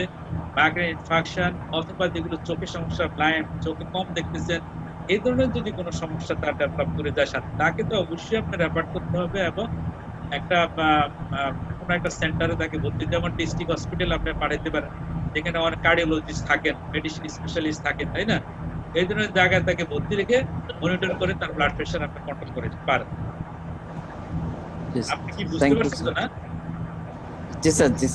Speaker 1: মাইগ্রেন ইনফাকশন, অথবা যেগুলো চোখের সমস্যা, ব্লাইন্ড, চোখে কম দেখতেছেন, এই ধরনের যদি কোনো সমস্যা তার ডেভেলপ করে যায়, তাকে তো অবশ্যই আপনি রেফার করতে হবে এবং একটা কোনো একটা সেন্টারে তাকে ভর্তি, যেমন ডিস্ট্রিক্ট হসপিটাল আপনি পাঠাইতে পারেন, যেখানে অনেক কার্ডিওলজিস্ট থাকেন, মেডিসিন স্পেশালিস্ট থাকেন, তাই না? এই ধরনের জায়গায় তাকে ভর্তি রেখে মনিটর করে তার ব্লাড প্রেশার আপনি কন্ট্রোল করে পারেন। আপনি কি বুঝতে পারছেন না?
Speaker 10: জি স্যার, জি।